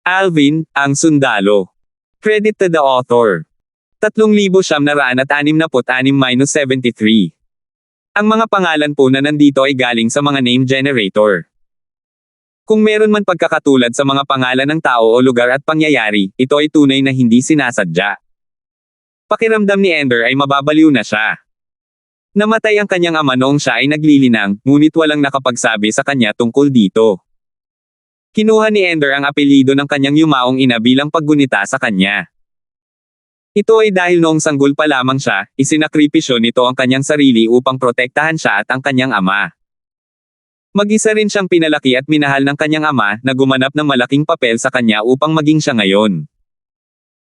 Alvin, ang sundalo. Credit to the author. 3,966-73. Ang mga pangalan po na nandito ay galing sa mga name generator. Kung meron man pagkakatulad sa mga pangalan ng tao o lugar at pangyayari, ito ay tunay na hindi sinasadya. Pakiramdam ni Ender ay mababaliw na siya. Namatay ang kanyang ama noong siya ay naglilinang, ngunit walang nakapagsabi sa kanya tungkol dito. Kinuha ni Ender ang apelyido ng kanyang yumaong ina bilang paggunita sa kanya. Ito ay dahil noong sanggol pa lamang siya, isinakripisyo nito ang kanyang sarili upang protektahan siya at ang kanyang ama. Mag-isa rin siyang pinalaki at minahal ng kanyang ama na gumanap ng malaking papel sa kanya upang maging siya ngayon.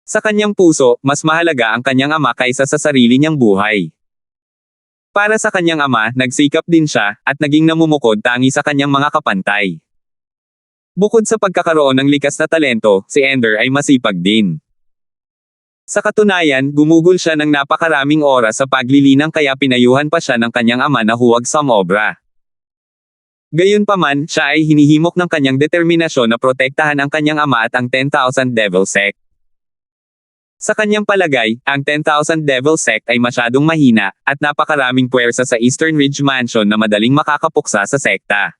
Sa kanyang puso, mas mahalaga ang kanyang ama kaysa sa sarili niyang buhay. Para sa kanyang ama, nagsikap din siya, at naging namumukod tangi sa kanyang mga kapantay. Bukod sa pagkakaroon ng likas na talento, si Ender ay masipag din. Sa katunayan, gumugol siya ng napakaraming oras sa paglilinang kaya pinayuhan pa siya ng kanyang ama na huwag sumobra. Gayunpaman, siya ay hinihimok ng kanyang determinasyon na protektahan ang kanyang ama at ang 10,000 Devil Sect. Sa kanyang palagay, ang 10,000 Devil Sect ay masyadong mahina, at napakaraming puwersa sa Eastern Ridge Mansion na madaling makakapuksa sa sekta.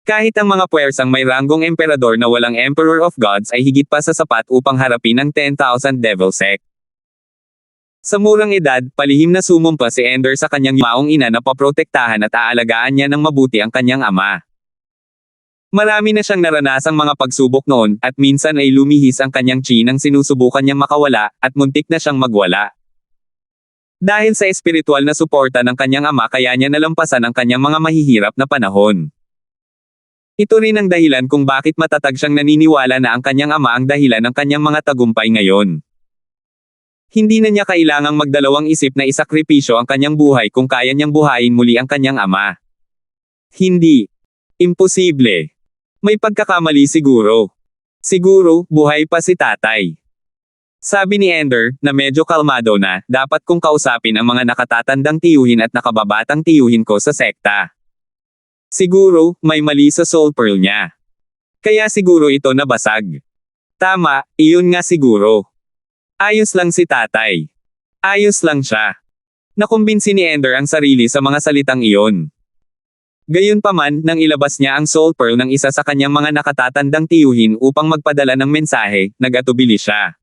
Kahit ang mga puwersang may ranggong emperador na walang Emperor of Gods ay higit pa sa sapat upang harapin ang 10,000 Devil Sect. Sa murang edad, palihim na sumumpa si Ender sa kanyang yumaong ina na paprotektahan at aalagaan niya ng mabuti ang kanyang ama. Marami na siyang naranasang mga pagsubok noon, at minsan ay lumihis ang kanyang chi nang sinusubukan niyang makawala, at muntik na siyang magwala. Dahil sa espiritual na suporta ng kanyang ama kaya niya nalampasan ang kanyang mga mahihirap na panahon. Ito rin ang dahilan kung bakit matatag siyang naniniwala na ang kanyang ama ang dahilan ng kanyang mga tagumpay ngayon. Hindi na niya kailangang magdalawang isip na isakripisyo ang kanyang buhay kung kaya niyang buhayin muli ang kanyang ama. Hindi. Imposible. May pagkakamali siguro. Siguro, buhay pa si tatay. Sabi ni Ender, na medyo kalmado na, dapat kong kausapin ang mga nakatatandang tiyuhin at nakababatang tiyuhin ko sa sekta. Siguro, may mali sa soul pearl niya. Kaya siguro ito nabasag. Tama, iyon nga siguro. Ayos lang si tatay. Ayos lang siya. Nakumbinsi ni Ender ang sarili sa mga salitang iyon. Gayunpaman, nang ilabas niya ang soul pearl ng isa sa kanyang mga nakatatandang tiyuhin upang magpadala ng mensahe, nagatubili siya.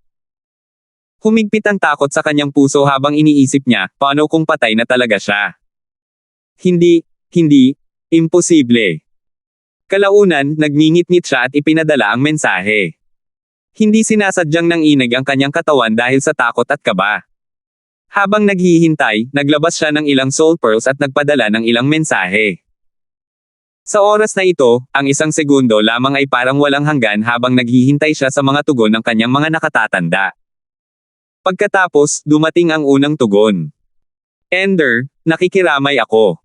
Humigpit ang takot sa kanyang puso habang iniisip niya, paano kung patay na talaga siya? Hindi, imposible. Kalaunan, nagngingit-ngit siya at ipinadala ang mensahe. Hindi sinasadyang nanginig ang kanyang katawan dahil sa takot at kaba. Habang naghihintay, naglabas siya ng ilang soul pearls at nagpadala ng ilang mensahe. Sa oras na ito, ang isang segundo lamang ay parang walang hanggan habang naghihintay siya sa mga tugon ng kanyang mga nakatatanda. Pagkatapos, dumating ang unang tugon. Ender, nakikiramay ako.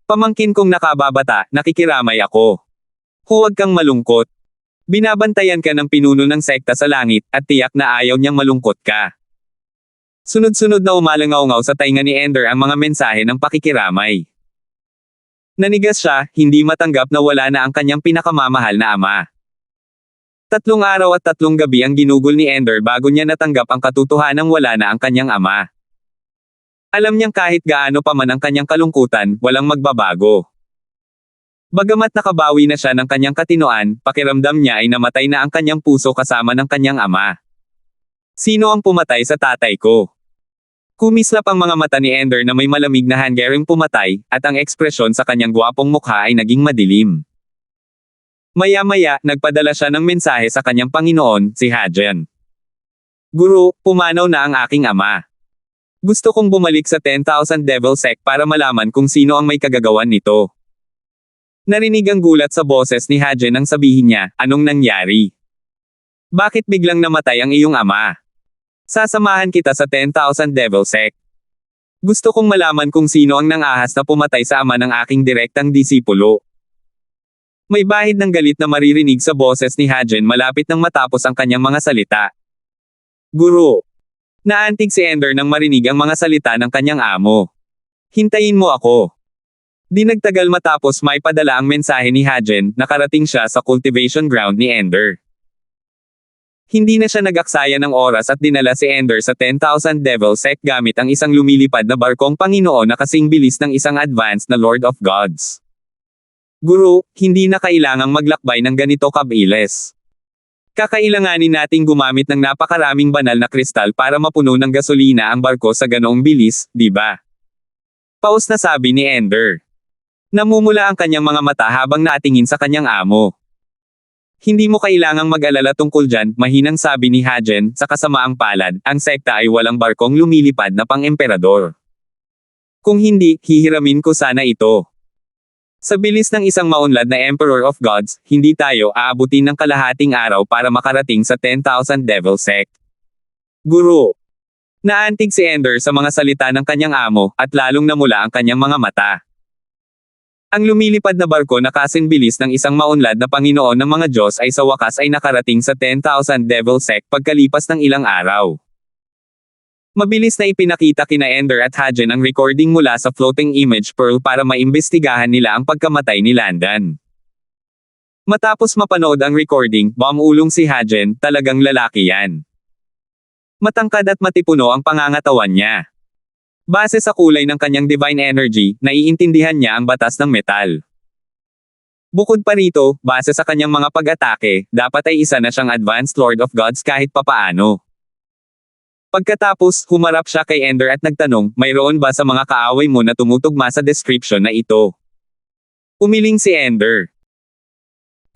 Pamangkin kong nakababata, nakikiramay ako. Huwag kang malungkot. Binabantayan ka ng pinuno ng sekta sa langit, at tiyak na ayaw niyang malungkot ka. Sunod-sunod na umalangaw-ngaw sa tainga ni Ender ang mga mensahe ng pakikiramay. Nanigas siya, hindi matanggap na wala na ang kanyang pinakamamahal na ama. 3 araw at 3 gabi ang ginugol ni Ender bago niya natanggap ang katotohanang wala na ang kanyang ama. Alam niyang kahit gaano pa man ang kanyang kalungkutan, walang magbabago. Bagamat nakabawi na siya ng kanyang katinoan, pakiramdam niya ay namatay na ang kanyang puso kasama ng kanyang ama. Sino ang pumatay sa tatay ko? Kumislap ang mga mata ni Ender na may malamig na hanggaring pumatay, at ang ekspresyon sa kanyang gwapong mukha ay naging madilim. Maya-maya, nagpadala siya ng mensahe sa kanyang Panginoon, si Hadjian. Guru, pumanaw na ang aking ama. Gusto kong bumalik sa 10,000 Devil Sect para malaman kung sino ang may kagagawan nito. Narinig ang gulat sa boses ni Hadjian nang sabihin niya, anong nangyari? Bakit biglang namatay ang iyong ama? Sasamahan kita sa 10,000 Devil Sect. Gusto kong malaman kung sino ang nangahas na pumatay sa ama ng aking direktang disipulo. May bahid ng galit na maririnig sa boses ni Hadjian malapit nang matapos ang kanyang mga salita. Guru. Naantig si Ender nang marinig ang mga salita ng kanyang amo. Hintayin mo ako. Di nagtagal matapos may padala ang mensahe ni Hadjian, nakarating siya sa cultivation ground ni Ender. Hindi na siya nag-aksaya ng oras at dinala si Ender sa 10,000 Devil Sect gamit ang isang lumilipad na barkong Panginoon na kasing bilis ng isang advanced na Lord of Gods. Guro, hindi na kailangang maglakbay ng ganito kabilis. Kakailanganin nating gumamit ng napakaraming banal na kristal para mapuno ng gasolina ang barko sa ganoong bilis, di ba? Paus na sabi ni Ender. Namumula ang kanyang mga mata habang natingin sa kanyang amo. Hindi mo kailangang mag-alala tungkol dyan, mahinang sabi ni Hajen, sa kasamaang palad, ang sekta ay walang barkong lumilipad na pang-emperador. Kung hindi, hihiramin ko sana ito. Sa bilis ng isang maunlad na Emperor of Gods, hindi tayo aabutin ng kalahating araw para makarating sa 10,000 Devil Sect. Guro. Naantig si Ender sa mga salita ng kanyang amo, at lalong namula ang kanyang mga mata. Ang lumilipad na barko na kasing bilis ng isang maunlad na Panginoon ng mga Diyos ay sa wakas ay nakarating sa 10,000 Devil Sect pagkalipas ng ilang araw. Mabilis na ipinakita kina Ender at Hajen ang recording mula sa floating image pearl para maimbestigahan nila ang pagkamatay ni Landan. Matapos mapanood ang recording, bumulong si Hajen, talagang lalaki yan. Matangkad at matipuno ang pangangatawan niya. Base sa kulay ng kanyang divine energy, naiintindihan niya ang batas ng metal. Bukod pa rito, base sa kanyang mga pag-atake, dapat ay isa na siyang advanced Lord of Gods kahit papaano. Pagkatapos, humarap siya kay Ender at nagtanong, mayroon ba sa mga kaaway mo na tumutugma sa description na ito? Umiling si Ender.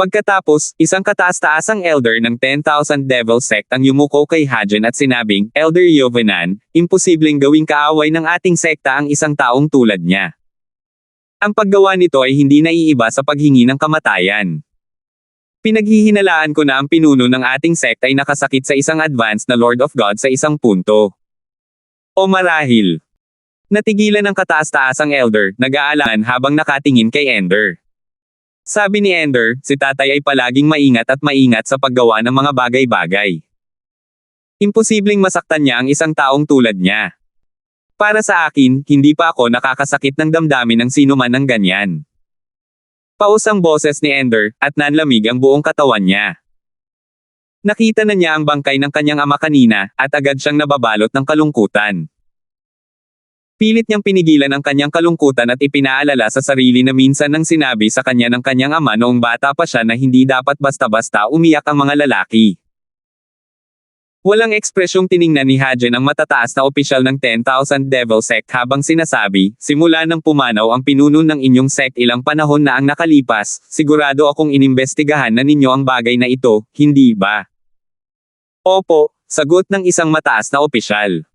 Pagkatapos, isang kataas-taasang elder ng 10,000 Devil Sect ang yumuko kay Hajen at sinabing, Elder Yovenan, imposibleng gawing kaaway ng ating sekta ang isang taong tulad niya. Ang paggawa nito ay hindi naiiba sa paghingi ng kamatayan. Pinaghihinalaan ko na ang pinuno ng ating sekta ay nakasakit sa isang advanced na Lord of God sa isang punto. O marahil. Natigilan ng kataas-taasang elder, nag-aalangan habang nakatingin kay Ender. Sabi ni Ender, si tatay ay palaging maingat at maingat sa paggawa ng mga bagay-bagay. Imposibleng masaktan niya ang isang taong tulad niya. Para sa akin, hindi pa ako nakakasakit ng damdamin ng sino man ng ganyan. Paus ang boses ni Ender, at nanlamig ang buong katawan niya. Nakita na niya ang bangkay ng kanyang ama kanina, at agad siyang nababalot ng kalungkutan. Pilit niyang pinigilan ang kanyang kalungkutan at ipinaalala sa sarili na minsan nang sinabi sa kanya ng kanyang ama noong bata pa siya na hindi dapat basta-basta umiyak ang mga lalaki. Walang ekspresyong tiningnan ni Hajen ang matataas na opisyal ng 10,000 Devil Sect habang sinasabi, simula nang pumanaw ang pinuno ng inyong sect ilang panahon na ang nakalipas, sigurado akong inimbestigahan na ninyo ang bagay na ito, hindi ba? Opo, sagot ng isang mataas na opisyal.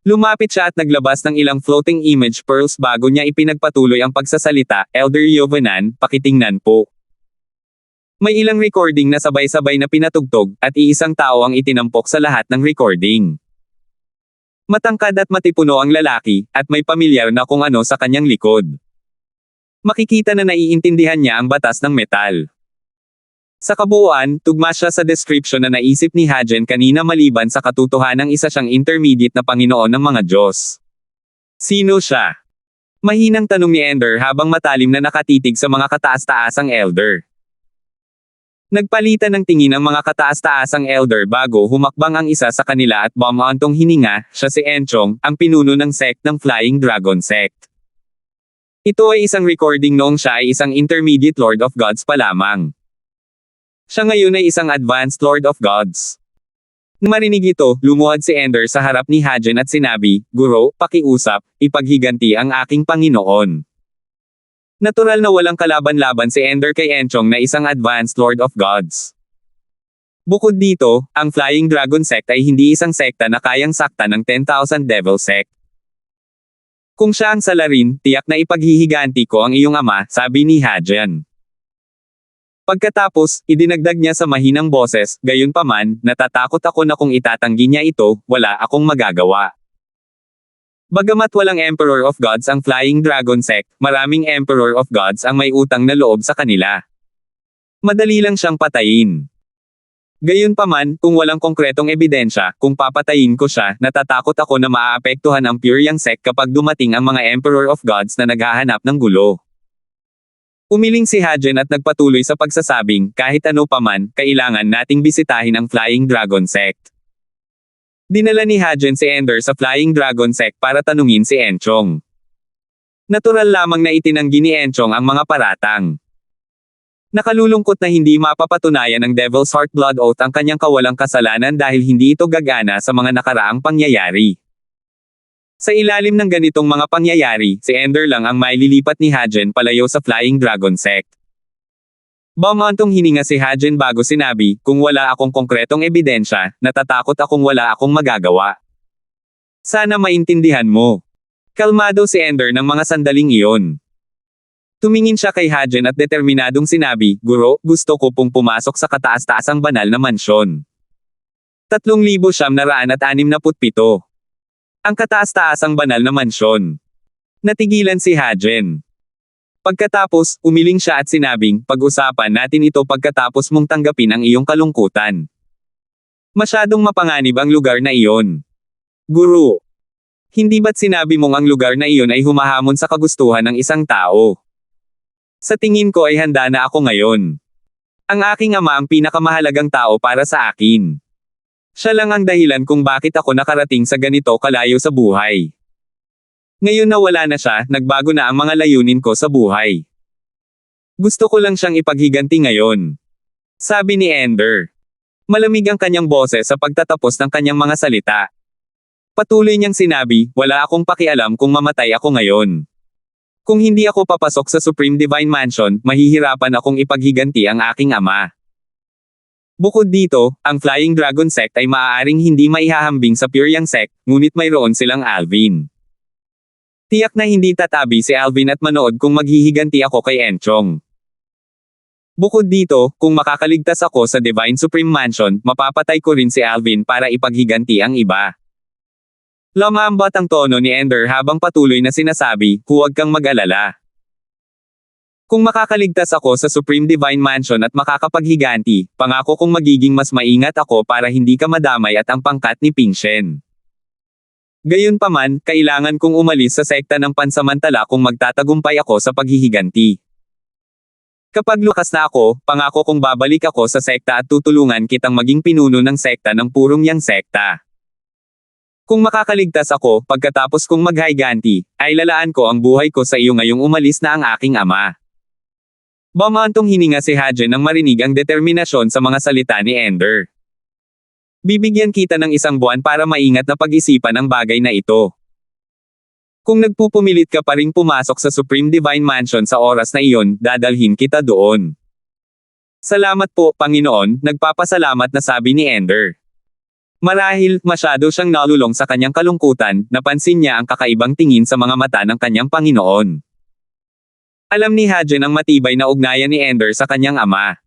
Lumapit siya at naglabas ng ilang floating image pearls bago niya ipinagpatuloy ang pagsasalita, Elder Yovenan, pakitingnan po. May ilang recording na sabay-sabay na pinatugtog, at iisang tao ang itinampok sa lahat ng recording. Matangkad at matipuno ang lalaki, at may pamilyar na kung ano sa kanyang likod. Makikita na naiintindihan niya ang batas ng metal. Sa kabuuan, tugma siya sa description na naisip ni Hajen kanina maliban sa katotohanang isa siyang intermediate na Panginoon ng mga Diyos. Sino siya? Mahinang tanong ni Ender habang matalim na nakatitig sa mga kataas-taasang elder. Nagpalitan ng tingin ang mga kataas-taasang elder bago humakbang ang isa sa kanila at bumantong hininga, siya si Enchong, ang pinuno ng sect ng Flying Dragon Sect. Ito ay isang recording noong siya ay isang intermediate Lord of Gods pa lamang. Siya ngayon ay isang advanced Lord of Gods. Nang marinig ito, lumuhad si Ender sa harap ni Hajen at sinabi, Guro, pakiusap, ipaghiganti ang aking Panginoon. Natural na walang kalaban-laban si Ender kay Enchong na isang advanced Lord of Gods. Bukod dito, ang Flying Dragon Sect ay hindi isang sekta na kayang sakta ng 10,000 Devil Sect. Kung siya ang salarin, tiyak na ipaghihiganti ko ang iyong ama, sabi ni Hajen. Pagkatapos, idinagdag niya sa mahinang boses, gayunpaman, natatakot ako na kung itatanggi niya ito, wala akong magagawa. Bagamat walang Emperor of Gods ang Flying Dragon Sect, maraming Emperor of Gods ang may utang na loob sa kanila. Madali lang siyang patayin. Gayunpaman, kung walang konkretong ebidensya, kung papatayin ko siya, natatakot ako na maaapektuhan ang Pyryang Sect kapag dumating ang mga Emperor of Gods na naghahanap ng gulo. Umiling si Hajen at nagpatuloy sa pagsasabing, kahit ano paman, kailangan nating bisitahin ang Flying Dragon Sect. Dinala ni Hajen si Ender sa Flying Dragon Sect para tanungin si Enchong. Natural lamang na itinanggi ni Enchong ang mga paratang. Nakalulungkot na hindi mapapatunayan ng Devil's Heart Blood Oath ang kanyang kawalang kasalanan dahil hindi ito gagana sa mga nakaraang pangyayari. Sa ilalim ng ganitong mga pangyayari, si Ender lang ang maililipat ni Hajen palayo sa Flying Dragon Sect. Bumantong hininga si Hajen bago sinabi, kung wala akong konkretong ebidensya, natatakot akong wala akong magagawa. Sana maintindihan mo. Kalmado si Ender ng mga sandaling iyon. Tumingin siya kay Hajen at determinadong sinabi, Guro, gusto ko pong pumasok sa kataas-taasang banal na mansyon. 3,967. Ang kataas-taasang banal na mansyon. Natigilan si Hajen. Pagkatapos, umiling siya at sinabing, pag-usapan natin ito pagkatapos mong tanggapin ang iyong kalungkutan. Masyadong mapanganib ang lugar na iyon. Guro. Hindi ba't sinabi mong ang lugar na iyon ay humahamon sa kagustuhan ng isang tao? Sa tingin ko ay handa na ako ngayon. Ang aking ama ang pinakamahalagang tao para sa akin. Siya lang ang dahilan kung bakit ako nakarating sa ganito kalayo sa buhay. Ngayon na wala na siya, nagbago na ang mga layunin ko sa buhay. Gusto ko lang siyang ipaghiganti ngayon. Sabi ni Ender. Malamig ang kanyang boses sa pagtatapos ng kanyang mga salita. Patuloy niyang sinabi, wala akong pakialam kung mamatay ako ngayon. Kung hindi ako papasok sa Supreme Divine Mansion, mahihirapan akong ipaghiganti ang aking ama. Bukod dito, ang Flying Dragon Sect ay maaaring hindi maihahambing sa Pure Yang Sect, ngunit mayroon silang Alvin. Tiyak na hindi tatabi si Alvin at manood kung maghihiganti ako kay Enchong. Bukod dito, kung makakaligtas ako sa Divine Supreme Mansion, mapapatay ko rin si Alvin para ipaghiganti ang iba. Lamambat ang tono ni Ender habang patuloy na sinasabi, huwag kang mag-alala. Kung makakaligtas ako sa Supreme Divine Mansion at makakapaghiganti, pangako kong magiging mas maingat ako para hindi ka madamay at ang pangkat ni Ping Shen. Gayunpaman, kailangan kong umalis sa sekta ng pansamantala kung magtatagumpay ako sa paghihiganti. Kapag lukas na ako, pangako kong babalik ako sa sekta at tutulungan kitang maging pinuno ng sekta ng purong yang sekta. Kung makakaligtas ako, pagkatapos kong maghiganti, ay lalaan ko ang buhay ko sa iyo ngayong umalis na ang aking ama. Bumantong hininga si Hajen nang marinig ang determinasyon sa mga salita ni Ender. Bibigyan kita ng 1 buwan para maingat na pag-isipan ang bagay na ito. Kung nagpupumilit ka pa ring pumasok sa Supreme Divine Mansion sa oras na iyon, dadalhin kita doon. Salamat po, Panginoon, nagpapasalamat na sabi ni Ender. Marahil, masyado siyang nalulong sa kanyang kalungkutan, napansin niya ang kakaibang tingin sa mga mata ng kanyang Panginoon. Alam ni Hajen ang matibay na ugnayan ni Ender sa kanyang ama.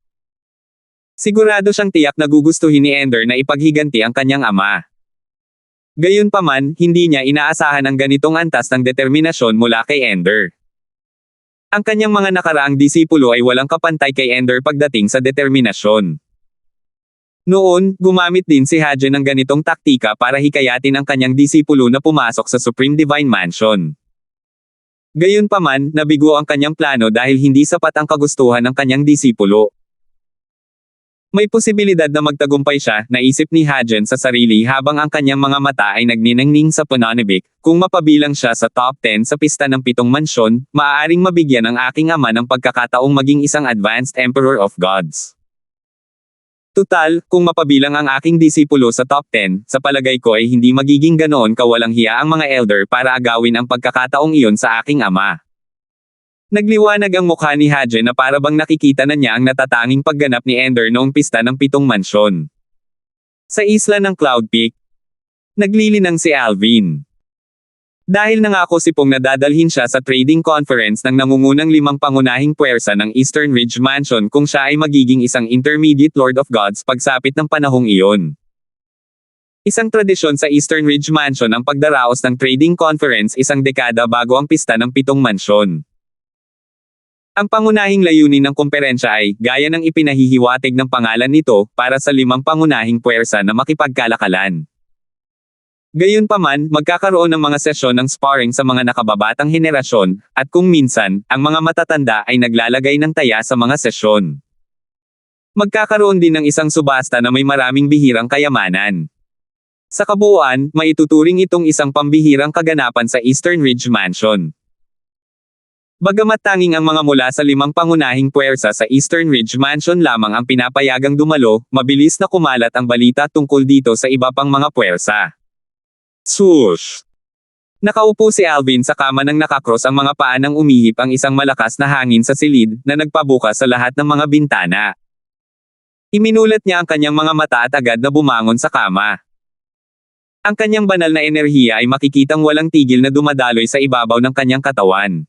Sigurado siyang tiyak na gugustuhin ni Ender na ipaghiganti ang kanyang ama. Gayunpaman, hindi niya inaasahan ang ganitong antas ng determinasyon mula kay Ender. Ang kanyang mga nakaraang disipulo ay walang kapantay kay Ender pagdating sa determinasyon. Noon, gumamit din si Hajen ng ganitong taktika para hikayatin ang kanyang disipulo na pumasok sa Supreme Divine Mansion. Gayunpaman, nabigo ang kanyang plano dahil hindi sapat ang kagustuhan ng kanyang disipulo. May posibilidad na magtagumpay siya, naisip ni Hajen sa sarili habang ang kanyang mga mata ay nagniningning sa pananibik, kung mapabilang siya sa top 10 sa pista ng 7 mansyon, maaaring mabigyan ang aking ama ng pagkakataong maging isang advanced Emperor of Gods. Tutal, kung mapabilang ang aking disipulo sa top 10, sa palagay ko ay hindi magiging ganoon kawalang hiya ang mga elder para agawin ang pagkakataong iyon sa aking ama. Nagliwanag ang mukha ni Hajen na para bang nakikita na niya ang natatanging pagganap ni Ender noong pista ng 7 mansyon. Sa isla ng Cloud Peak, naglilinang si Alvin. Dahil nangako si Pong na dadalhin siya sa trading conference ng nangungunang 5 pangunahing puwersa ng Eastern Ridge Mansion kung siya ay magiging isang intermediate Lord of Gods pagsapit ng panahong iyon. Isang tradisyon sa Eastern Ridge Mansion ang pagdaraos ng trading conference 1 dekada bago ang pista ng 7 mansyon. Ang pangunahing layunin ng komperensya ay, gaya ng ipinahihiwatig ng pangalan nito, para sa 5 pangunahing puwersa na makipagkalakalan. Gayunpaman, magkakaroon ng mga sesyon ng sparring sa mga nakababatang henerasyon, at kung minsan, ang mga matatanda ay naglalagay ng taya sa mga sesyon. Magkakaroon din ng isang subasta na may maraming bihirang kayamanan. Sa kabuuan, maituturing itong isang pambihirang kaganapan sa Eastern Ridge Mansion. Bagamat tanging ang mga mula sa 5 pangunahing puwersa sa Eastern Ridge Mansion lamang ang pinapayagang dumalo, mabilis na kumalat ang balita tungkol dito sa iba pang mga puwersa. Swoosh! Nakaupo si Alvin sa kama nang nakakross ang mga paa nang umihip ang isang malakas na hangin sa silid na nagpabukas sa lahat ng mga bintana. Iminulat niya ang kanyang mga mata at agad na bumangon sa kama. Ang kanyang banal na enerhiya ay makikitang walang tigil na dumadaloy sa ibabaw ng kanyang katawan.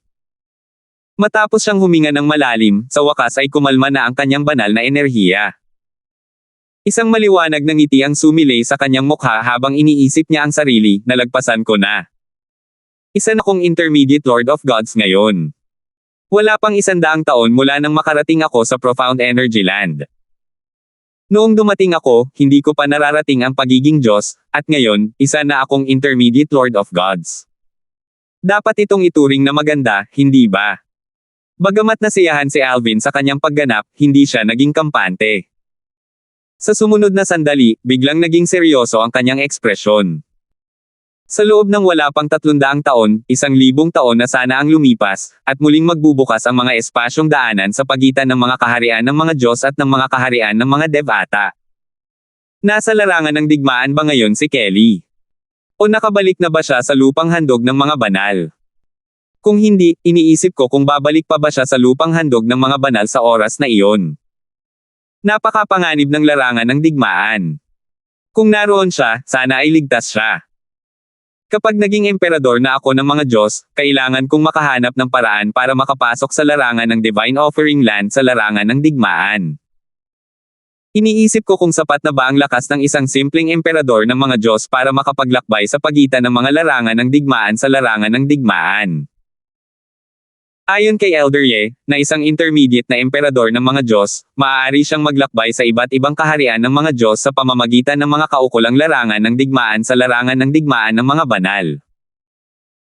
Matapos siyang huminga ng malalim, sa wakas ay kumalma na ang kanyang banal na enerhiya. Isang maliwanag na ngiti ang sumilay sa kanyang mukha habang iniisip niya ang sarili, nalagpasan ko na. Isa na kong intermediate Lord of Gods ngayon. Wala pang 100 taon mula nang makarating ako sa Profound Energy Land. Noong dumating ako, hindi ko pa nararating ang pagiging Diyos, at ngayon, isa na akong intermediate Lord of Gods. Dapat itong ituring na maganda, hindi ba? Bagamat nasiyahan si Alvin sa kanyang pagganap, hindi siya naging kampante. Sa sumunod na sandali, biglang naging seryoso ang kanyang ekspresyon. Sa loob ng wala pang 300 taon, 1,000 taon na sana ang lumipas, at muling magbubukas ang mga espasyong daanan sa pagitan ng mga kaharian ng mga Diyos at ng mga kaharian ng mga Devata. Nasa larangan ng digmaan ba ngayon si Kelly? O nakabalik na ba siya sa lupang handog ng mga banal? Kung hindi, iniisip ko kung babalik pa ba siya sa lupang handog ng mga banal sa oras na iyon. Napakapanganib ng larangan ng digmaan. Kung naroon siya, sana ay ligtas siya. Kapag naging emperador na ako ng mga Diyos, kailangan kong makahanap ng paraan para makapasok sa larangan ng Divine Offering Land sa larangan ng digmaan. Iniisip ko kung sapat na ba ang lakas ng isang simpleng emperador ng mga Diyos para makapaglakbay sa pagitan ng mga larangan ng digmaan sa larangan ng digmaan. Ayon kay Elder Ye, na isang intermediate na emperador ng mga Diyos, maaari siyang maglakbay sa iba't ibang kaharian ng mga Diyos sa pamamagitan ng mga kaukulang larangan ng digmaan sa larangan ng digmaan ng mga banal.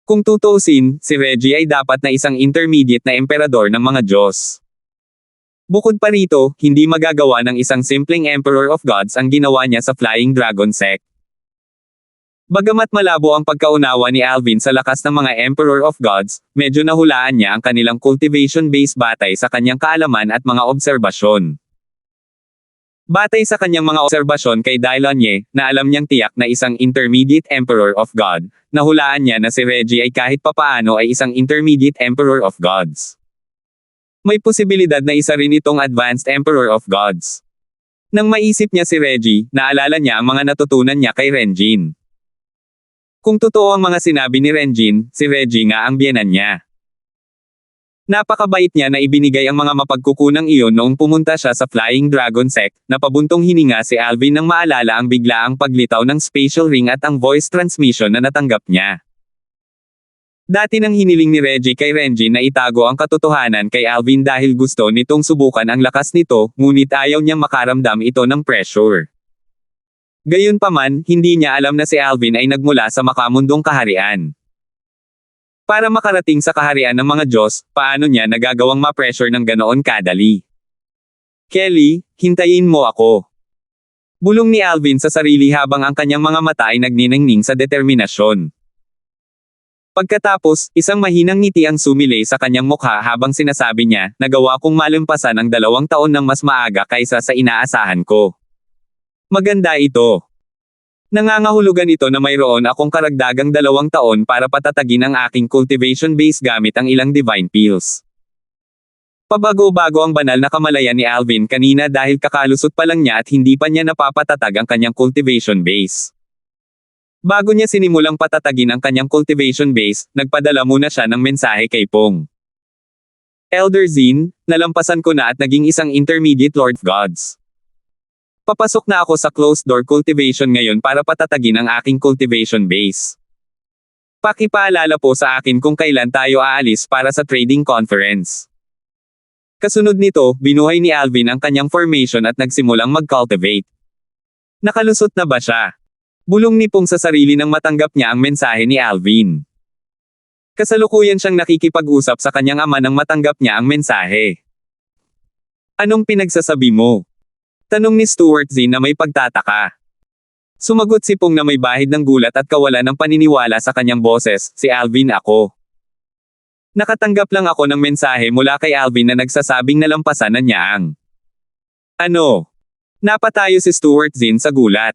Kung tutuusin, si Reggie ay dapat na isang intermediate na emperador ng mga Diyos. Bukod pa rito, hindi magagawa ng isang simpleng Emperor of Gods ang ginawa niya sa Flying Dragon Sect. Bagamat malabo ang pagkaunawa ni Alvin sa lakas ng mga Emperor of Gods, medyo nahulaan niya ang kanilang cultivation-based batay sa kanyang kaalaman at mga obserbasyon. Batay sa kanyang mga obserbasyon kay Dylon Ye, na alam niyang tiyak na isang intermediate Emperor of God, nahulaan niya na si Reggie ay kahit papaano ay isang intermediate Emperor of Gods. May posibilidad na isa rin itong advanced Emperor of Gods. Nang maisip niya si Reggie, naalala niya ang mga natutunan niya kay Renjin. Kung totoo ang mga sinabi ni Renjin, si Reggie nga ang biyenan niya. Napakabait niya na ibinigay ang mga mapagkukunang iyon noong pumunta siya sa Flying Dragon Sect, na pabuntong hininga si Alvin nang maalala ang biglaang paglitaw ng spatial ring at ang voice transmission na natanggap niya. Dati nang hiniling ni Reggie kay Renjin na itago ang katotohanan kay Alvin dahil gusto nitong subukan ang lakas nito, ngunit ayaw niyang makaramdam ito ng pressure. Gayunpaman, hindi niya alam na si Alvin ay nagmula sa makamundong kaharian. Para makarating sa kaharian ng mga Diyos, paano niya nagagawang ma-pressure ng ganoon kadali? Kelly, hintayin mo ako. Bulong ni Alvin sa sarili habang ang kanyang mga mata ay nagniningning sa determinasyon. Pagkatapos, isang mahinang ngiti ang sumilay sa kanyang mukha habang sinasabi niya, nagawa kong malampasan ang 2 taon ng mas maaga kaysa sa inaasahan ko. Maganda ito. Nangangahulugan ito na mayroon akong karagdagang 2 taon para patatagin ang aking cultivation base gamit ang ilang divine pills. Pabago-bago ang banal na kamalayan ni Alvin kanina dahil kakalusot pa lang niya at hindi pa niya napapatatag ang kanyang cultivation base. Bago niya sinimulang patatagin ang kanyang cultivation base, nagpadala muna siya ng mensahe kay Pong. Elder Zin, nalampasan ko na at naging isang intermediate Lord of Gods. Papasok na ako sa closed-door cultivation ngayon para patatagin ang aking cultivation base. Pakipaalala po sa akin kung kailan tayo aalis para sa trading conference. Kasunod nito, binuhay ni Alvin ang kanyang formation at nagsimulang mag-cultivate. Nakalusot na ba siya? Bulong ni Pong sa sarili nang matanggap niya ang mensahe ni Alvin. Kasalukuyan siyang nakikipag-usap sa kanyang ama nang matanggap niya ang mensahe. Anong pinagsasabi mo? Tanong ni Stuart Z na may pagtataka. Sumagot si Pong na may bahid ng gulat at kawalan ng paniniwala sa kanyang boses, si Alvin ako. Nakatanggap lang ako ng mensahe mula kay Alvin na nagsasabing nalampasan na niya ang. Ano? Napatayo si Stuart Zin sa gulat.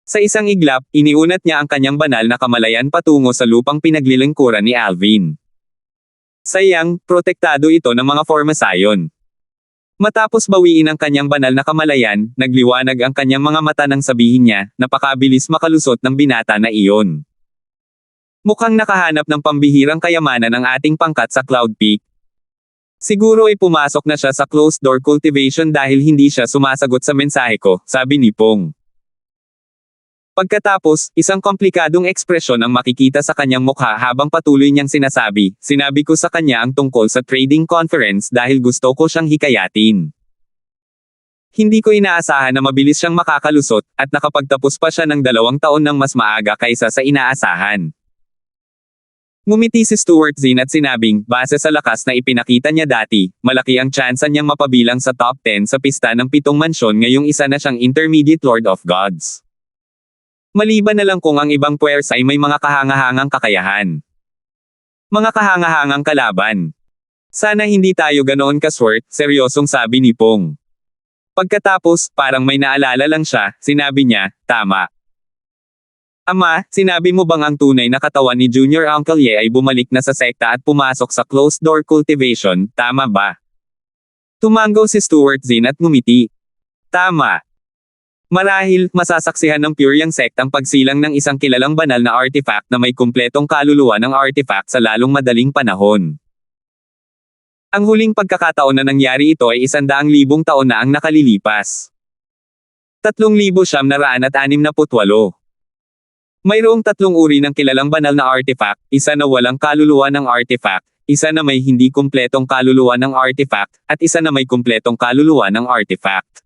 Sa isang iglap, iniunat niya ang kanyang banal na kamalayan patungo sa lupang pinaglilingkuran ni Alvin. Sayang, protektado ito ng mga formasayon. Matapos bawiin ang kanyang banal na kamalayan, nagliwanag ang kanyang mga mata nang sabihin niya, napakabilis makalusot ng binata na iyon. Mukhang nakahanap ng pambihirang kayamanan ang ating pangkat sa Cloud Peak. Siguro ay pumasok na siya sa closed door cultivation dahil hindi siya sumasagot sa mensahe ko, sabi ni Pong. Pagkatapos, isang komplikadong ekspresyon ang makikita sa kanyang mukha habang patuloy niyang sinabi ko sa kanya ang tungkol sa trading conference dahil gusto ko siyang hikayatin. Hindi ko inaasahan na mabilis siyang makakalusot, at nakapagtapos pa siya ng 2 taon ng mas maaga kaysa sa inaasahan. Ngumiti si Stuart Zin at sinabing, base sa lakas na ipinakita niya dati, malaki ang tsansa niyang mapabilang sa top 10 sa pista ng 7 mansyon ngayong isa na siyang intermediate Lord of Gods. Maliban na lang kung ang ibang puwersa ay may mga kahangahangang kakayahan. Mga kahangahangang kalaban. Sana hindi tayo ganoon kaswert, seryosong sabi ni Pong. Pagkatapos, parang may naalala lang siya, sinabi niya, tama. Ama, sinabi mo bang ang tunay na katawan ni Junior Uncle Ye ay bumalik na sa sekta at pumasok sa closed door cultivation, tama ba? Tumango si Stuart Zin at ngumiti. Tama. Marahil, masasaksihan ng Pyryang sect ang pagsilang ng isang kilalang banal na artifact na may kumpletong kaluluwa ng artifact sa lalong madaling panahon. Ang huling pagkakataon na nangyari ito ay 100,000 taon na ang nakalilipas. 3,968. Mayroong 3 uri ng kilalang banal na artifact, isa na walang kaluluwa ng artifact, isa na may hindi kumpletong kaluluwa ng artifact, at isa na may kumpletong kaluluwa ng artifact.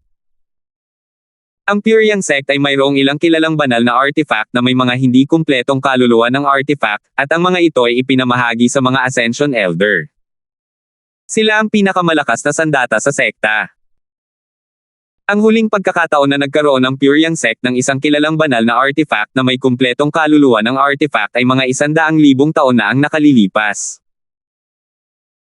Ang Pyryang sect ay mayroong ilang kilalang banal na artifact na may mga hindi kumpletong kaluluwa ng artifact, at ang mga ito ay ipinamahagi sa mga Ascension Elder. Sila ang pinakamalakas na sandata sa sekta. Ang huling pagkakataon na nagkaroon ng Pyryang sect ng isang kilalang banal na artifact na may kumpletong kaluluwa ng artifact ay mga 100,000 taon na ang nakalilipas.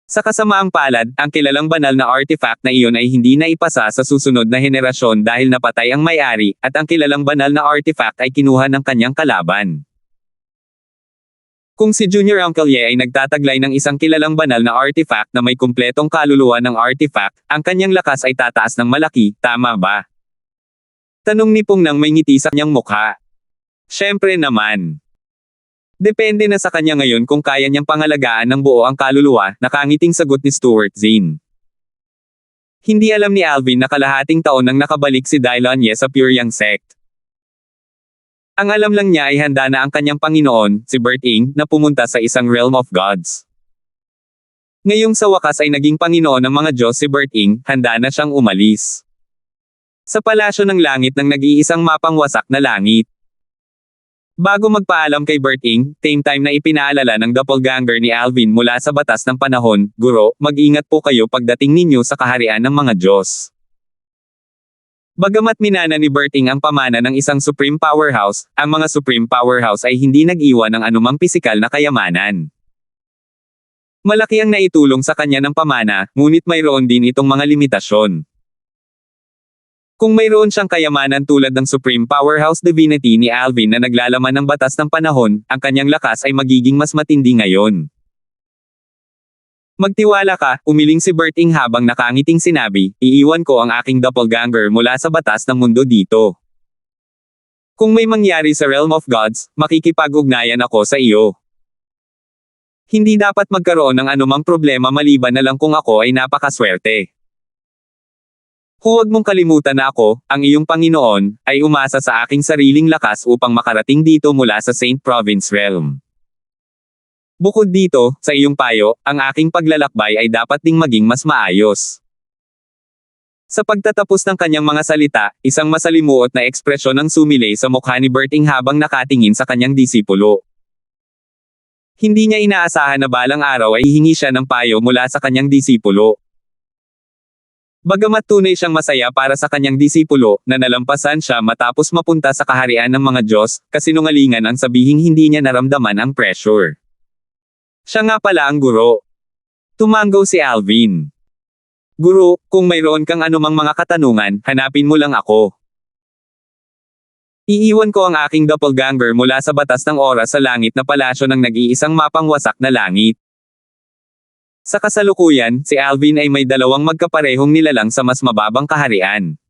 Sa kasamaang palad, ang kilalang banal na artifact na iyon ay hindi na ipasa sa susunod na henerasyon dahil napatay ang may-ari, at ang kilalang banal na artifact ay kinuha ng kanyang kalaban. Kung si Junior Uncle Ye ay nagtataglay ng isang kilalang banal na artifact na may kumpletong kaluluwa ng artifact, ang kanyang lakas ay tataas ng malaki, tama ba? Tanong ni Pong nang may ngiti sa kanyang mukha. Siyempre naman. Depende na sa kanya ngayon kung kaya niyang pangalagaan ng buo ang kaluluwa, nakangiting sagot ni Stuart Zin. Hindi alam ni Alvin na kalahating taon nang nakabalik si Dylon Ye sa Pyryang sect. Ang alam lang niya ay handa na ang kanyang Panginoon, si Bert Ing, na pumunta sa isang realm of gods. Ngayong sa wakas ay naging Panginoon ng mga Diyos si Bert Ing, handa na siyang umalis. Sa palasyo ng langit ng nag-iisang mapangwasak na langit. Bago magpaalam kay Bert Ing, same time na ipinaalala ng doppelganger ni Alvin mula sa batas ng panahon, Guro, mag-ingat po kayo pagdating ninyo sa kaharian ng mga Diyos. Bagamat minana ni Bert Ing ang pamana ng isang Supreme Powerhouse, ang mga Supreme Powerhouse ay hindi nag-iwan ng anumang pisikal na kayamanan. Malaki ang naitulong sa kanya ng pamana, ngunit mayroon din itong mga limitasyon. Kung mayroon siyang kayamanan tulad ng Supreme Powerhouse Divinity ni Alvin na naglalaman ng batas ng panahon, ang kanyang lakas ay magiging mas matindi ngayon. Magtiwala ka, umiling si Bert Ing habang nakangiting sinabi, iiwan ko ang aking doppelganger mula sa batas ng mundo dito. Kung may mangyari sa Realm of Gods, makikipag-ugnayan ako sa iyo. Hindi dapat magkaroon ng anumang problema maliban na lang kung ako ay napakaswerte. Huwag mong kalimutan na ako, ang iyong Panginoon, ay umasa sa aking sariling lakas upang makarating dito mula sa Saint Province Realm. Bukod dito, sa iyong payo, ang aking paglalakbay ay dapat ding maging mas maayos. Sa pagtatapos ng kanyang mga salita, isang masalimuot na ekspresyon ang sumilay sa mukha ni Berting habang nakatingin sa kanyang disipulo. Hindi niya inaasahan na balang araw ay hihingi siya ng payo mula sa kanyang disipulo. Bagamat tunay siyang masaya para sa kanyang disipulo, na nalampasan siya matapos mapunta sa kaharian ng mga Diyos, kasinungalingan ang sabihing hindi niya naramdaman ang pressure. Siya nga pala ang guro. Tumango si Alvin. Guro, kung mayroon kang anumang mga katanungan, hanapin mo lang ako. Iiwan ko ang aking doppelganger mula sa batas ng oras sa langit na palasyo ng nag-iisang mapang wasak na langit. Sa kasalukuyan, si Alvin ay may dalawang magkaparehong nilalang sa mas mababang kaharian.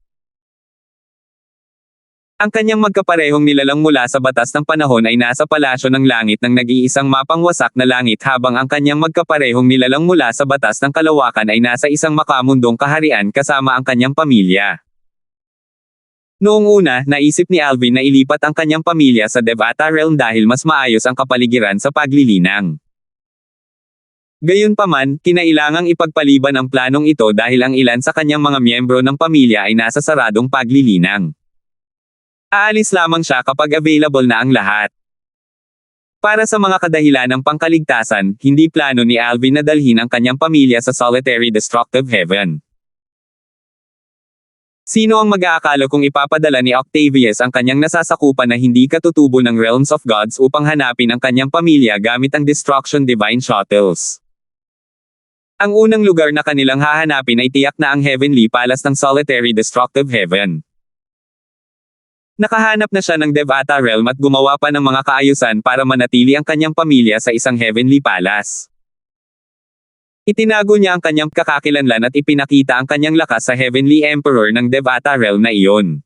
Ang kanyang magkaparehong nilalang mula sa batas ng panahon ay nasa palasyo ng langit ng nag-iisang mapang wasak na langit habang ang kanyang magkaparehong nilalang mula sa batas ng kalawakan ay nasa isang makamundong kaharian kasama ang kanyang pamilya. Noong una, naisip ni Alvin na ilipat ang kanyang pamilya sa Devata Realm dahil mas maayos ang kapaligiran sa paglilinang. Gayunpaman, kinailangang ipagpaliban ang planong ito dahil ang ilan sa kanyang mga miyembro ng pamilya ay nasa saradong paglilinang. Aalis lamang siya kapag available na ang lahat. Para sa mga kadahilan ng pangkaligtasan, hindi plano ni Alvin na dalhin ang kanyang pamilya sa solitary destructive heaven. Sino ang mag-aakala kung ipapadala ni Octavius ang kanyang nasasakupan na hindi katutubo ng Realms of Gods upang hanapin ang kanyang pamilya gamit ang Destruction Divine Shuttles? Ang unang lugar na kanilang hahanapin ay tiyak na ang Heavenly Palace ng Solitary Destructive Heaven. Nakahanap na siya ng Devata Realm at gumawa pa ng mga kaayusan para manatili ang kanyang pamilya sa isang Heavenly Palace. Itinago niya ang kanyang kakakilanlan at ipinakita ang kanyang lakas sa Heavenly Emperor ng Devata Realm na iyon.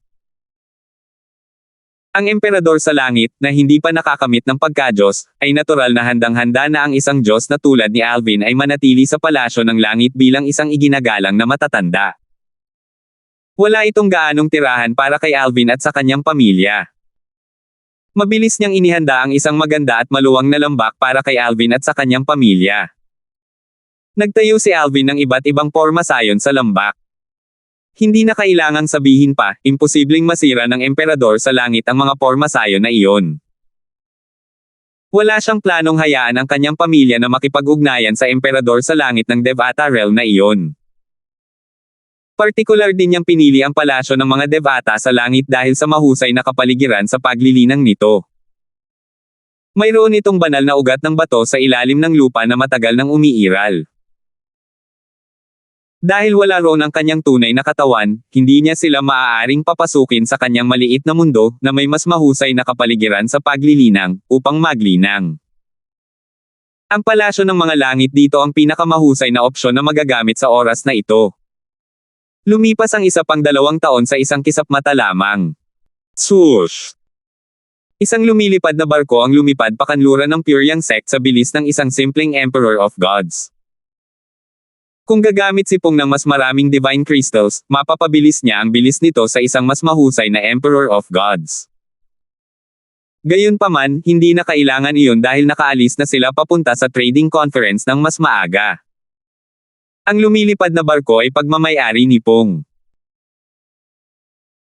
Ang Emperador sa langit, na hindi pa nakakamit ng pagka-Diyos, ay natural na handang-handa na ang isang Diyos na tulad ni Alvin ay manatili sa palasyo ng langit bilang isang iginagalang na matatanda. Wala itong gaanong tirahan para kay Alvin at sa kanyang pamilya. Mabilis niyang inihanda ang isang maganda at maluwang na lambak para kay Alvin at sa kanyang pamilya. Nagtayo si Alvin ng iba't ibang porma sayon sa lambak. Hindi na kailangang sabihin pa, imposibleng masira ng emperador sa langit ang mga porma sayon na iyon. Wala siyang planong hayaan ang kanyang pamilya na makipag-ugnayan sa emperador sa langit ng Devata Realm na iyon. Partikular din niyang pinili ang palasyo ng mga Devata sa langit dahil sa mahusay na kapaligiran sa paglilinang nito. Mayroon itong banal na ugat ng bato sa ilalim ng lupa na matagal nang umiiral. Dahil wala roon ang kanyang tunay na katawan, hindi niya sila maaaring papasukin sa kanyang maliit na mundo na may mas mahusay na kapaligiran sa paglilinang upang maglinang. Ang palasyo ng mga langit dito ang pinakamahusay na opsyon na magagamit sa oras na ito. Lumipas ang isa pang 2 taon sa isang kisap mata lamang. Swoosh! Isang lumilipad na barko ang lumipad pakanluran ng Puriang sect sa bilis ng isang simpleng Emperor of Gods. Kung gagamit si Pong ng mas maraming divine crystals, mapapabilis niya ang bilis nito sa isang mas mahusay na Emperor of Gods. Gayunpaman, hindi na kailangan iyon dahil nakaalis na sila papunta sa trading conference ng mas maaga. Ang lumilipad na barko ay pagmamay-ari ni Pong.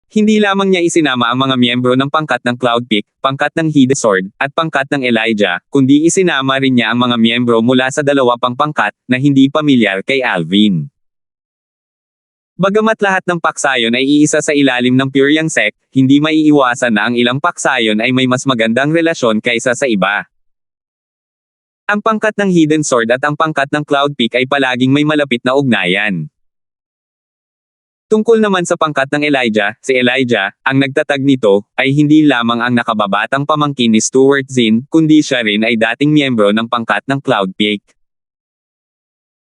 Hindi lamang niya isinama ang mga miyembro ng pangkat ng Cloud Peak, pangkat ng Hidden Sword, at pangkat ng Elijah, kundi isinama rin niya ang mga miyembro mula sa 2 pang pangkat, na hindi pamilyar kay Alvin. Bagamat lahat ng paksayon ay iisa sa ilalim ng Puriang sect, hindi maiiwasan na ang ilang paksayon ay may mas magandang relasyon kaysa sa iba. Ang pangkat ng Hidden Sword at ang pangkat ng Cloud Peak ay palaging may malapit na ugnayan. Tungkol naman sa pangkat ng Elijah, si Elijah, ang nagtatag nito, ay hindi lamang ang nakababatang pamangkin ni Stuart Zinn, kundi siya rin ay dating miyembro ng pangkat ng Cloud Peak.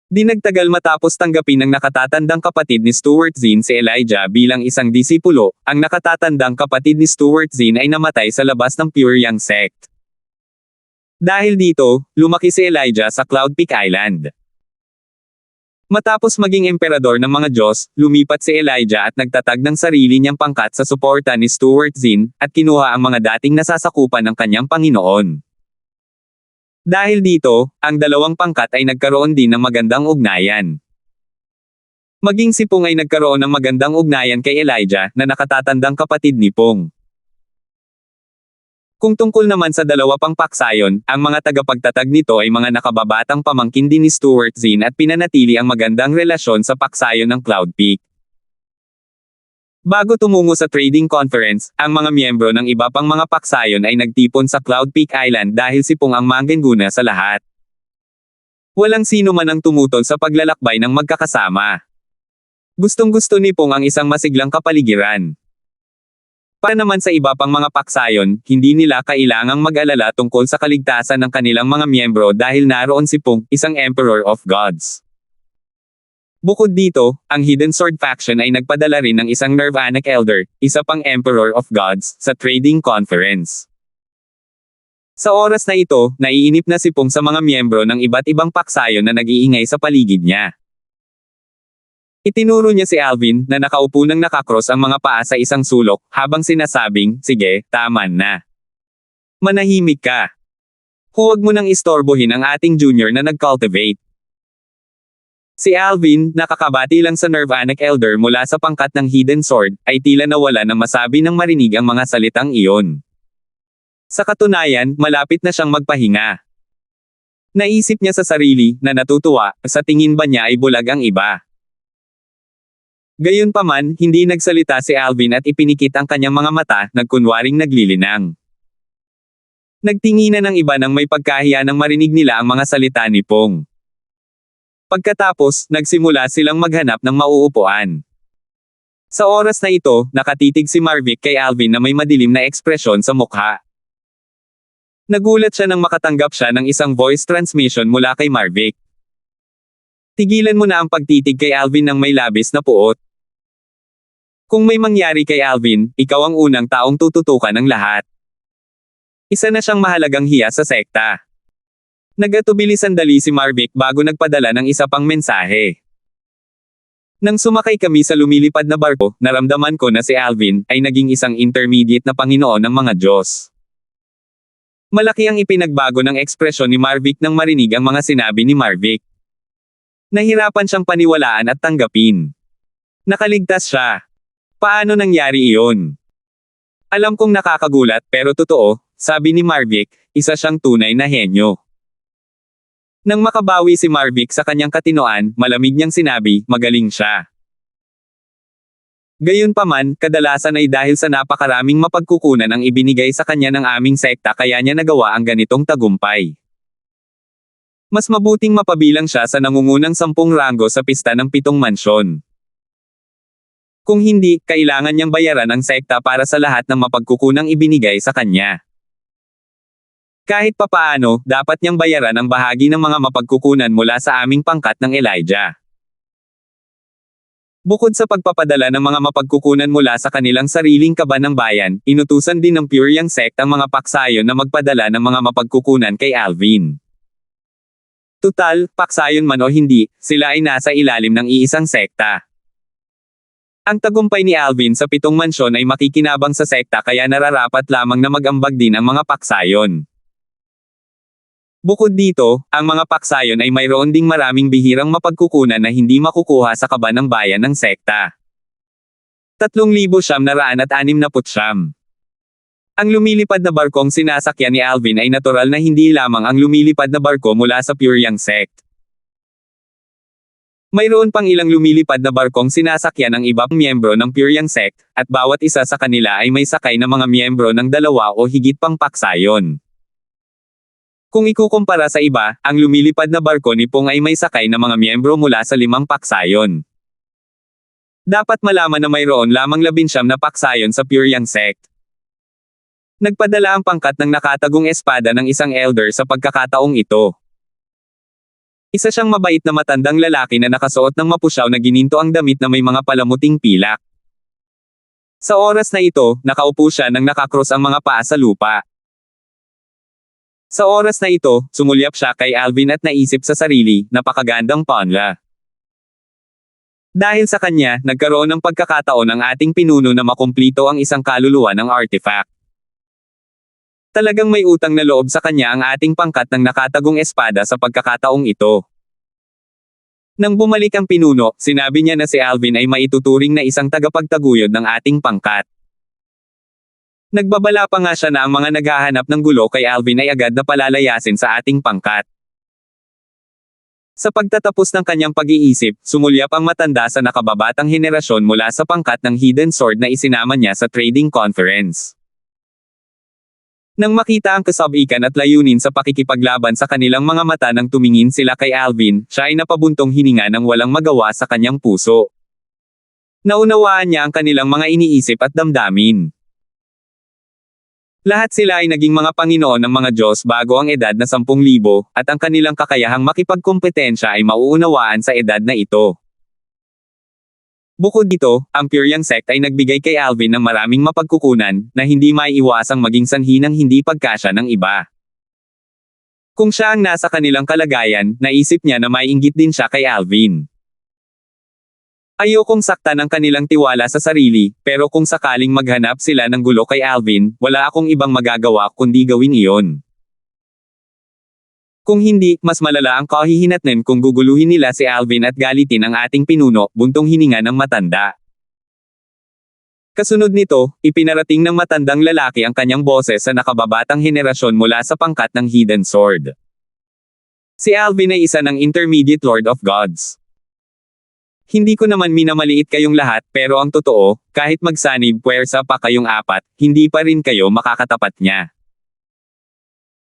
Di nagtagal matapos tanggapin ng nakatatandang kapatid ni Stuart Zinn si Elijah bilang isang disipulo, ang nakatatandang kapatid ni Stuart Zinn ay namatay sa labas ng Puriang sect. Dahil dito, lumaki si Elijah sa Cloud Peak Island. Matapos maging emperador ng mga Diyos, lumipat si Elijah at nagtatag ng sarili niyang pangkat sa suporta ni Stuart Zinn, at kinuha ang mga dating nasasakupan ng kanyang Panginoon. Dahil dito, ang 2 pangkat ay nagkaroon din ng magandang ugnayan. Maging si Pong ay nagkaroon ng magandang ugnayan kay Elijah na nakatatandang kapatid ni Pong. Kung tungkol naman sa dalawa pang paksayon, ang mga tagapagtatag nito ay mga nakababatang pamangkin din ni Stuart Zinn at pinanatili ang magandang relasyon sa paksayon ng Cloud Peak. Bago tumungo sa trading conference, ang mga miyembro ng iba pang mga paksayon ay nagtipon sa Cloud Peak Island dahil si Pong ang mangguna sa lahat. Walang sino man ang tumutol sa paglalakbay ng magkakasama. Gustong-gusto ni Pong ang isang masiglang kapaligiran. Para naman sa iba pang mga paksayon, hindi nila kailangang mag-alala tungkol sa kaligtasan ng kanilang mga miyembro dahil naroon si Pong, isang Emperor of Gods. Bukod dito, ang Hidden Sword faction ay nagpadala rin ng isang Nirvanic Elder, isa pang Emperor of Gods, sa trading conference. Sa oras na ito, naiinip na si Pong sa mga miyembro ng iba't ibang paksayon na nag-iingay sa paligid niya. Itinuro niya si Alvin na nakaupo nang nakakross ang mga paa sa isang sulok, habang sinasabing, "Sige, tama na. Manahimik ka. Huwag mo nang istorbohin ang ating junior na nag-cultivate." Si Alvin, nakakabati lang sa Nirvanic Elder mula sa pangkat ng Hidden Sword, ay tila nawala ng masabi nang marinig ang mga salitang iyon. Sa katunayan, malapit na siyang magpahinga. Naisip niya sa sarili, na natutuwa, sa tingin ba niya ay bulag ang iba. Gayunpaman, hindi nagsalita si Alvin at ipinikit ang kanyang mga mata, nagkunwaring naglilinang. Nagtinginan ng iba nang may pagkahiya nang marinig nila ang mga salita ni Pong. Pagkatapos, nagsimula silang maghanap ng mauupuan. Sa oras na ito, nakatitig si Marvick kay Alvin na may madilim na ekspresyon sa mukha. Nagulat siya nang makatanggap siya ng isang voice transmission mula kay Marvick. "Tigilan mo na ang pagtitig kay Alvin ng may labis na puot. Kung may mangyari kay Alvin, ikaw ang unang taong tututukan ng lahat. Isa na siyang mahalagang hiya sa sekta." Nagatubili sandali si Marvick bago nagpadala ng isa pang mensahe. "Nang sumakay kami sa lumilipad na barko, naramdaman ko na si Alvin ay naging isang intermediate na Panginoon ng mga Diyos." Malaki ang ipinagbago ng ekspresyon ni Marvick nang marinig ang mga sinabi ni Marvick. Nahirapan siyang paniwalaan at tanggapin. Nakaligtas siya. Paano nangyari iyon? "Alam kong nakakagulat pero totoo," sabi ni Marvick, "isa siyang tunay na henyo." Nang makabawi si Marvick sa kanyang katinoan, malamig niyang sinabi, "Magaling siya." Gayunpaman, kadalasan ay dahil sa napakaraming mapagkukunan ang ibinigay sa kanya ng aming sekta kaya niya nagawa ang ganitong tagumpay. Mas mabuting mapabilang siya sa nangungunang 10 ranggo sa pista ng 7 mansyon. Kung hindi, kailangan niyang bayaran ang sekta para sa lahat ng mapagkukunang ibinigay sa kanya. Kahit papaano, dapat niyang bayaran ang bahagi ng mga mapagkukunan mula sa aming pangkat ng Elijah. Bukod sa pagpapadala ng mga mapagkukunan mula sa kanilang sariling kaban ng bayan, inutusan din ng Pure Yang sect ang mga paksayon na magpadala ng mga mapagkukunan kay Alvin. Tutal, paksayon man o hindi, sila ay nasa ilalim ng iisang sekta. Ang tagumpay ni Alvin sa 7 mansyon ay makikinabang sa sekta kaya nararapat lamang na mag-ambag din ang mga paksayon. Bukod dito, ang mga paksayon ay mayroon ding maraming bihirang mapagkukunan na hindi makukuha sa kaban ng bayan ng sekta. 3,969. Ang lumilipad na barkong sinasakyan ni Alvin ay natural na hindi lamang ang lumilipad na barko mula sa Pure Yang sect. Mayroon pang ilang lumilipad na barkong sinasakyan ng ibang miyembro ng Pure Yang sect, at bawat isa sa kanila ay may sakay na mga miyembro ng 2 o higit pang paksayon. Kung ikukumpara sa iba, ang lumilipad na barko ni Pong ay may sakay na mga miyembro mula sa 5 paksayon. Dapat malaman na mayroon lamang 19 na paksayon sa Pure Yang sect. Nagpadala ang pangkat ng nakatagong espada ng isang elder sa pagkakataong ito. Isa siyang mabait na matandang lalaki na nakasuot ng mapusyaw na gininto ang damit na may mga palamuting pilak. Sa oras na ito, nakaupo siya nang nakakross ang mga paa sa lupa. Sa oras na ito, sumulyap siya kay Alvin at naisip sa sarili, napakagandang panla. Dahil sa kanya, nagkaroon ng pagkakataon ang ating pinuno na makumplito ang isang kaluluwa ng artifact. Talagang may utang na loob sa kanya ang ating pangkat ng nakatagong espada sa pagkakataong ito. Nang bumalik ang pinuno, sinabi niya na si Alvin ay maituturing na isang tagapagtaguyod ng ating pangkat. Nagbabala pa nga siya na ang mga naghahanap ng gulo kay Alvin ay agad na palalayasin sa ating pangkat. Sa pagtatapos ng kanyang pag-iisip, sumulyap ang matanda sa nakababatang henerasyon mula sa pangkat ng Hidden Sword na isinama niya sa trading conference. Nang makita ang kasabikan at layunin sa pakikipaglaban sa kanilang mga mata nang tumingin sila kay Alvin, siya ay napabuntong hininga ng walang magawa sa kanyang puso. Naunawaan niya ang kanilang mga iniisip at damdamin. Lahat sila ay naging mga Panginoon ng mga Diyos bago ang edad na 10,000, at ang kanilang kakayahang makipagkompetensya ay mauunawaan sa edad na ito. Bukod dito, ang Pyryang sect ay nagbigay kay Alvin ng maraming mapagkukunan, na hindi maiiwasang maging sanhi ng hindi pagkasya ng iba. Kung siya ang nasa kanilang kalagayan, naisip niya na may inggit din siya kay Alvin. Ayokong saktan ang kanilang tiwala sa sarili, pero kung sakaling maghanap sila ng gulo kay Alvin, wala akong ibang magagawa kundi gawin iyon. Kung hindi, mas malala ang kahihinatnan kung guguluhin nila si Alvin at galitin ang ating pinuno, buntong hininga ng matanda. Kasunod nito, ipinarating ng matandang lalaki ang kanyang boses sa nakababatang henerasyon mula sa pangkat ng Hidden Sword. Si Alvin ay isa ng Intermediate Lord of Gods. Hindi ko naman minamaliit kayong lahat, pero ang totoo, kahit magsanib puwersa pa kayong apat, hindi pa rin kayo makakatapat niya.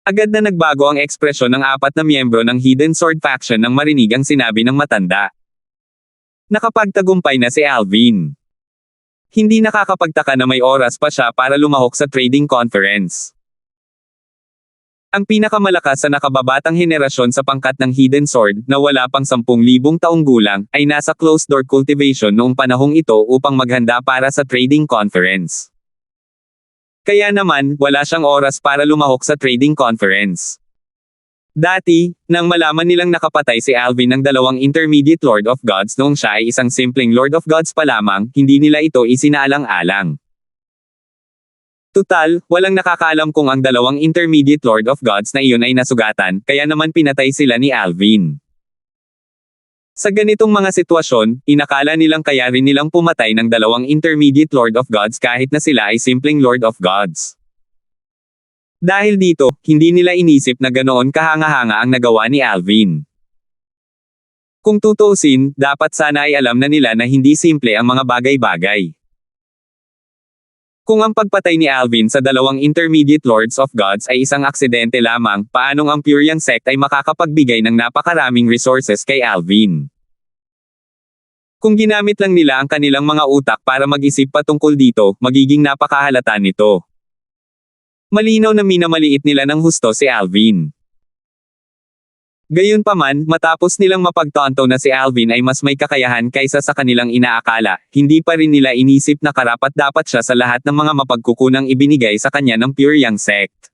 Agad na nagbago ang ekspresyon ng apat na miyembro ng Hidden Sword faction nang marinig ang sinabi ng matanda. Nakapagtagumpay na si Alvin. Hindi nakakapagtaka na may oras pa siya para lumahok sa trading conference. Ang pinakamalakas sa nakababatang henerasyon sa pangkat ng Hidden Sword, na wala pang 10,000 taong gulang, ay nasa closed-door cultivation noong panahong ito upang maghanda para sa trading conference. Kaya naman, wala siyang oras para lumahok sa trading conference. Dati, nang malaman nilang nakapatay si Alvin ng 2 Intermediate Lord of Gods noong siya ay isang simpleng Lord of Gods pa lamang, hindi nila ito isinaalang-alang. Tutal, walang nakakaalam kung ang 2 Intermediate Lord of Gods na iyon ay nasugatan, kaya naman pinatay sila ni Alvin. Sa ganitong mga sitwasyon, inakala nilang kaya rin nilang pumatay ng 2 Intermediate Lord of Gods kahit na sila ay simpleng Lord of Gods. Dahil dito, hindi nila inisip na ganoon kahanga-hanga ang nagawa ni Alvin. Kung tutuusin, dapat sana ay alam na nila na hindi simple ang mga bagay-bagay. Kung ang pagpatay ni Alvin sa 2 Intermediate Lords of Gods ay isang aksidente lamang, paanong ang Pyryang sect ay makakapagbigay ng napakaraming resources kay Alvin? Kung ginamit lang nila ang kanilang mga utak para mag-isip patungkol dito, magiging napakahalata nito. Malinaw na minamaliit nila ng husto si Alvin. Gayunpaman, matapos nilang mapagtanto na si Alvin ay mas may kakayahan kaysa sa kanilang inaakala, hindi pa rin nila inisip na karapat-dapat siya sa lahat ng mga mapagkukunang ibinigay sa kanya ng Pyryang sect.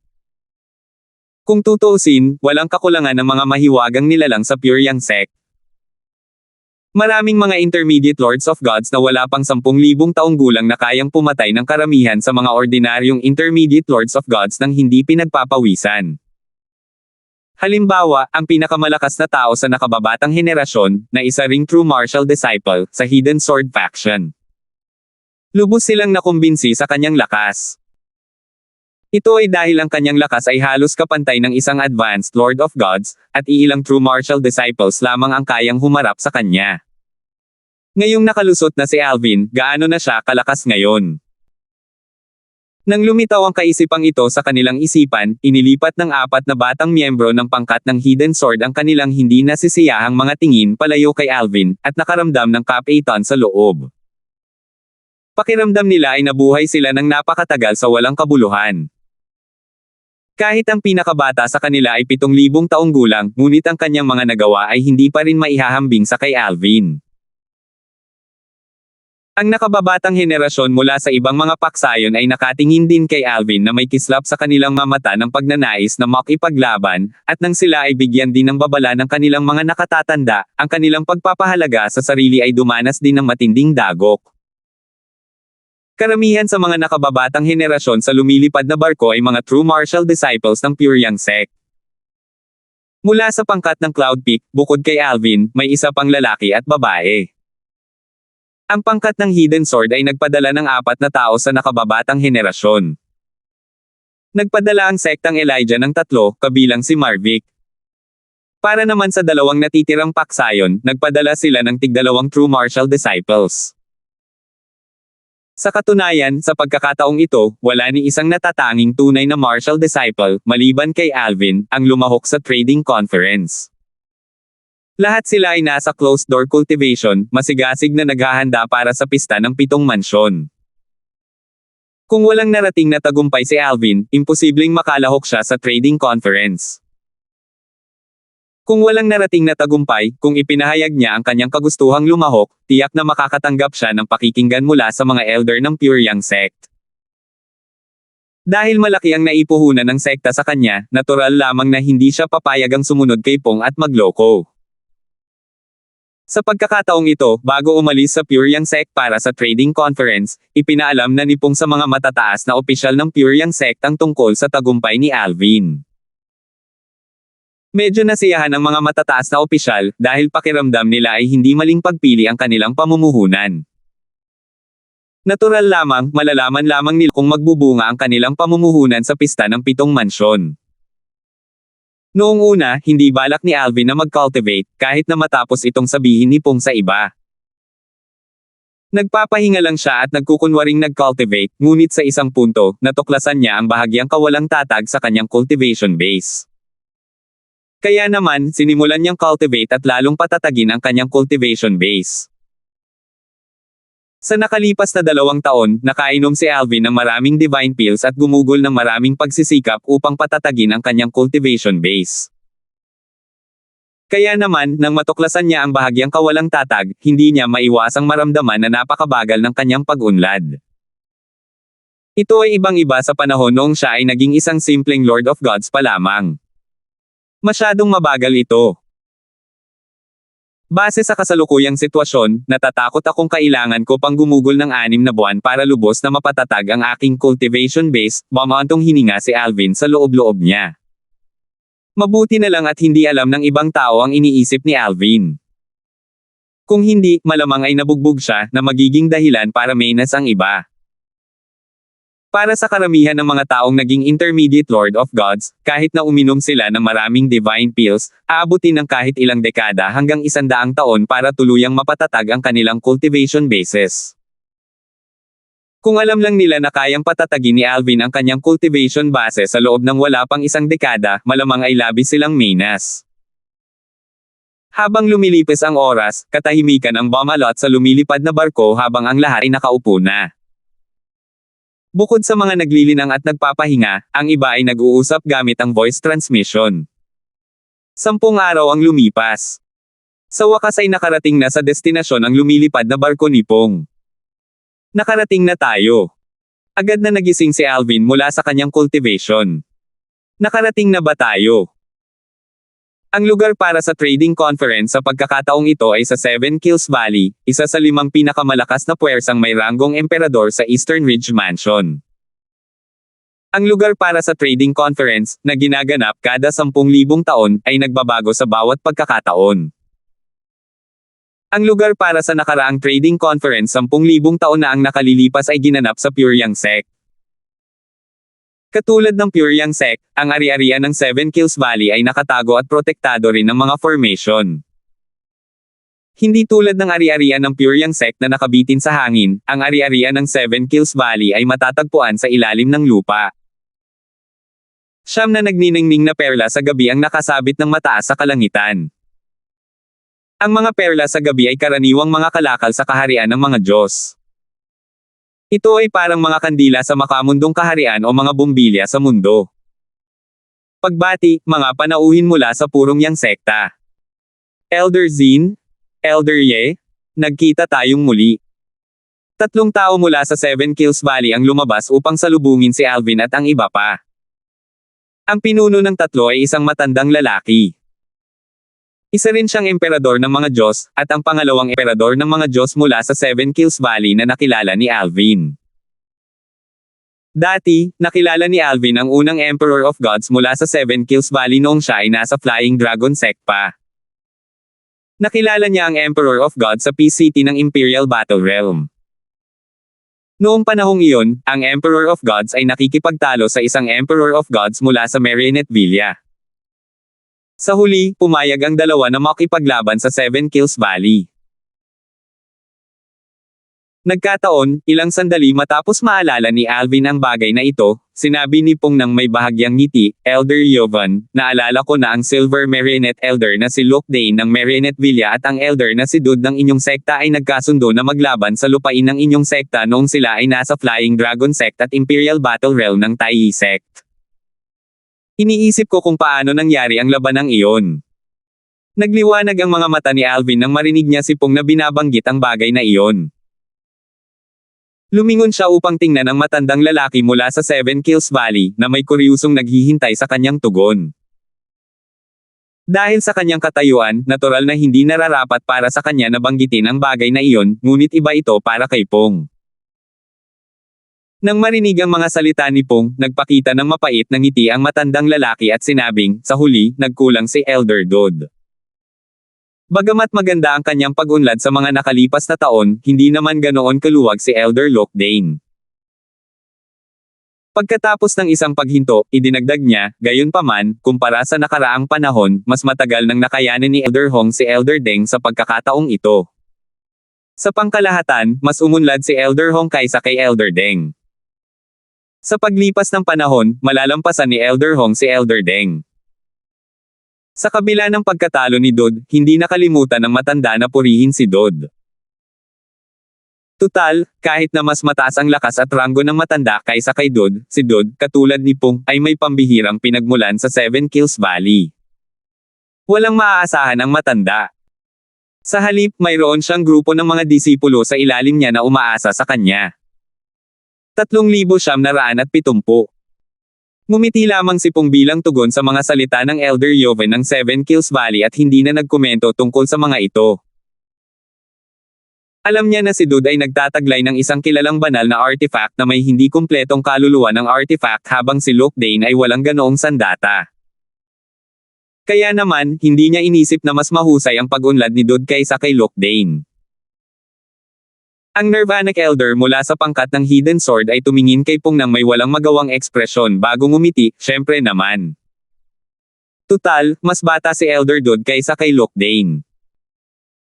Kung tutuusin, walang kakulangan ng mga mahiwagang nilalang sa Pyryang sect. Maraming mga Intermediate Lords of Gods na wala pang 10,000 taong gulang na kayang pumatay ng karamihan sa mga ordinaryong Intermediate Lords of Gods nang hindi pinagpapawisan. Halimbawa, ang pinakamalakas na tao sa nakababatang henerasyon, na isa ring true martial disciple, sa Hidden Sword faction. Lubos silang nakumbinsi sa kanyang lakas. Ito ay dahil ang kanyang lakas ay halos kapantay ng isang advanced Lord of Gods, at iilang true martial disciples lamang ang kayang humarap sa kanya. Ngayong nakalusot na si Alvin, gaano na siya kalakas ngayon? Nang lumitaw ang kaisipang ito sa kanilang isipan, inilipat ng 4 na batang miyembro ng pangkat ng Hidden Sword ang kanilang hindi nasisiyahang mga tingin palayo kay Alvin, at nakaramdam ng kapaitan sa loob. Pakiramdam nila ay nabuhay sila ng napakatagal sa walang kabuluhan. Kahit ang pinakabata sa kanila ay 7,000 taong gulang, ngunit ang kanyang mga nagawa ay hindi pa rin maihahambing sa kay Alvin. Ang nakababatang henerasyon mula sa ibang mga paksayon ay nakatingin din kay Alvin na may kislap sa kanilang mamata ng pagnanais na makipaglaban, at nang sila ay bigyan din ng babala ng kanilang mga nakatatanda, ang kanilang pagpapahalaga sa sarili ay dumanas din ng matinding dagok. Karamihan sa mga nakababatang henerasyon sa lumilipad na barko ay mga true martial disciples ng Pyryang sect. Mula sa pangkat ng Cloud Peak, bukod kay Alvin, may isa pang lalaki at babae. Ang pangkat ng Hidden Sword ay nagpadala ng 4 na tao sa nakababatang henerasyon. Nagpadala ang sektang Elijah ng 3, kabilang si Marvick. Para naman sa 2 natitirang paksayon, nagpadala sila ng tig-2 True Martial Disciples. Sa katunayan, sa pagkakataong ito, wala ni isang natatanging tunay na Martial Disciple, maliban kay Alvin, ang lumahok sa trading conference. Lahat sila ay nasa closed-door cultivation, masigasig na naghahanda para sa pista ng 7 mansyon. Kung walang narating na tagumpay si Alvin, imposibleng makalahok siya sa trading conference. Kung walang narating na tagumpay, kung ipinahayag niya ang kanyang kagustuhang lumahok, tiyak na makakatanggap siya ng pakikinggan mula sa mga elder ng Pure Yang sect. Dahil malaki ang naipuhunan ng sekta sa kanya, natural lamang na hindi siya papayagang sumunod kay Pong at magloko. Sa pagkakataong ito, bago umalis sa Pure Yang sect para sa trading conference, ipinaalam na ni Pong sa mga matataas na opisyal ng Pure Yang sect ang tungkol sa tagumpay ni Alvin. Medyo nasiyahan ang mga matataas na opisyal, dahil pakiramdam nila ay hindi maling pagpili ang kanilang pamumuhunan. Natural lamang, malalaman lamang nila kung magbubunga ang kanilang pamumuhunan sa pista ng 7 mansyon. Noong una, hindi balak ni Alvin na mag-cultivate, kahit na matapos itong sabihin ni Pong sa iba. Nagpapahinga lang siya at nagkukunwaring nag-cultivate, ngunit sa isang punto, natuklasan niya ang bahagyang kawalang tatag sa kanyang cultivation base. Kaya naman, sinimulan niyang cultivate at lalong patatagin ang kanyang cultivation base. Sa nakalipas na 2 taon, nakainom si Alvin ng maraming divine pills at gumugol ng maraming pagsisikap upang patatagin ang kanyang cultivation base. Kaya naman, nang matuklasan niya ang bahagyang kawalang tatag, hindi niya maiwasang maramdaman na napakabagal ng kanyang pag-unlad. Ito ay ibang-iba sa panahon noong siya ay naging isang simpleng Lord of Gods pa lamang. Masyadong mabagal ito. Base sa kasalukuyang sitwasyon, natatakot akong kailangan ko pang gumugol ng 6 na buwan para lubos na mapatatag ang aking cultivation base, mamantong hininga si Alvin sa loob-loob niya. Mabuti na lang at hindi alam ng ibang tao ang iniisip ni Alvin. Kung hindi, malamang ay nabugbog siya na magiging dahilan para mainas ang iba. Para sa karamihan ng mga taong naging intermediate Lord of Gods, kahit na uminom sila ng maraming divine pills, aabutin ng kahit ilang dekada hanggang 100 taon para tuluyang mapatatag ang kanilang cultivation bases. Kung alam lang nila na kayang patatagin ni Alvin ang kanyang cultivation base sa loob ng wala pang 1 dekada, malamang ay labis silang mainas. Habang lumilipis ang oras, katahimikan ang bumalot sa lumilipad na barko habang ang lahat ay nakaupo na. Bukod sa mga naglilinang at nagpapahinga, ang iba ay nag-uusap gamit ang voice transmission. 10 araw ang lumipas. Sa wakas ay nakarating na sa destinasyon ang lumilipad na barko ni Pong. Nakarating na tayo. Agad na nagising si Alvin mula sa kanyang cultivation. Nakarating na ba tayo? Ang lugar para sa trading conference sa pagkakataong ito ay sa 7 Kills Valley, isa sa 5 pinakamalakas na puwersang may ranggong emperador sa Eastern Ridge Mansion. Ang lugar para sa trading conference, na ginaganap kada 10,000 taon, ay nagbabago sa bawat pagkakataon. Ang lugar para sa nakaraang trading conference 10,000 taon na ang nakalilipas ay ginanap sa Pure Yang sect. Katulad ng Pure Yang sect, ang ari-arian ng 7 Kills Valley ay nakatago at protektado rin ng mga formation. Hindi tulad ng ari-arian ng Pure Yang sect na nakabitin sa hangin, ang ari-arian ng 7 Kills Valley ay matatagpuan sa ilalim ng lupa. 9 na nagniningning na perla sa gabi ang nakasabit ng mataas sa kalangitan. Ang mga perla sa gabi ay karaniwang mga kalakal sa kaharian ng mga Diyos. Ito ay parang mga kandila sa makamundong kaharian o mga bumbilya sa mundo. Pagbati, mga panauhin mula sa Purong Yang sekta. Elder Zin, Elder Ye, nagkita tayong muli. 3 tao mula sa 7 Kills Valley ang lumabas upang salubungin si Alvin at ang iba pa. Ang pinuno ng 3 ay isang matandang lalaki. Isa rin siyang emperador ng mga Diyos, at ang pangalawang emperador ng mga Diyos mula sa 7 Kills Valley na nakilala ni Alvin. Dati, nakilala ni Alvin ang unang Emperor of Gods mula sa Seven Kills Valley noong siya ay nasa Flying Dragon Sect pa. Nakilala niya ang Emperor of Gods sa Peace City ng Imperial Battle Realm. Noong panahong iyon, ang Emperor of Gods ay nakikipagtalo sa isang Emperor of Gods mula sa Marionette Villa. Sa huli, pumayag ang dalawa na makipaglaban sa Seven Kills Valley. Nagkataon, ilang sandali matapos maalala ni Alvin ang bagay na ito, sinabi ni Pong nang may bahagyang ngiti, Elder Jovan, naalala ko na ang Silver Marionette Elder na si Luke Dane ng Marionette Villa at ang Elder na si Dude ng inyong sekta ay nagkasundo na maglaban sa lupain ng inyong sekta noong sila ay nasa Flying Dragon Sect at Imperial Battle Realm ng Taiyi Sect. Iniisip ko kung paano nangyari ang labanang iyon. Nagliwanag ang mga mata ni Alvin nang marinig niya si Pong na binabanggit ang bagay na iyon. Lumingon siya upang tingnan ang matandang lalaki mula sa Seven Kills Valley na may kuryusong naghihintay sa kanyang tugon. Dahil sa kanyang katayuan, natural na hindi nararapat para sa kanya na banggitin ang bagay na iyon, ngunit iba ito para kay Pong. Nang marinig ang mga salita ni Pong, nagpakita ng mapait na ngiti ang matandang lalaki at sinabing, sa huli, nagkulang si Elder Dodd. Bagamat maganda ang kanyang pag-unlad sa mga nakalipas na taon, hindi naman ganoon kaluwag si Elder Luke Dane. Pagkatapos ng isang paghinto, idinagdag niya, gayunpaman, kumpara sa nakaraang panahon, mas matagal nang nakayanin ni Elder Hong si Elder Deng sa pagkakataong ito. Sa pangkalahatan, mas umunlad si Elder Hong kaysa kay Elder Deng. Sa paglipas ng panahon, malalampasan ni Elder Hong si Elder Deng. Sa kabila ng pagkatalo ni Dodd, hindi nakalimutan ng matanda na purihin si Dodd. Tutal, kahit na mas mataas ang lakas at ranggo ng matanda kaysa kay Dodd, si Dodd, katulad ni Pong, ay may pambihirang pinagmulan sa Seven Kills Valley. Walang maaasahan ang matanda. Sa halip, mayroon siyang grupo ng mga disipulo sa ilalim niya na umaasa sa kanya. 3,970. Ngumiti lamang si Pong bilang tugon sa mga salita ng Elder Jovan ng Seven Kills Valley at hindi na nagkomento tungkol sa mga ito. Alam niya na si Dude ay nagtataglay ng isang kilalang banal na artifact na may hindi kumpletong kaluluwa ng artifact habang si Luke Dane ay walang ganoong sandata. Kaya naman, hindi niya inisip na mas mahusay ang pag-unlad ni Dude kaysa kay Luke Dane. Ang Nirvanic Elder mula sa pangkat ng Hidden Sword ay tumingin kay Pong nang may walang magawang ekspresyon bago ngumiti, syempre naman. Tutal, mas bata si Elder Dodd kaysa kay Luke Dane.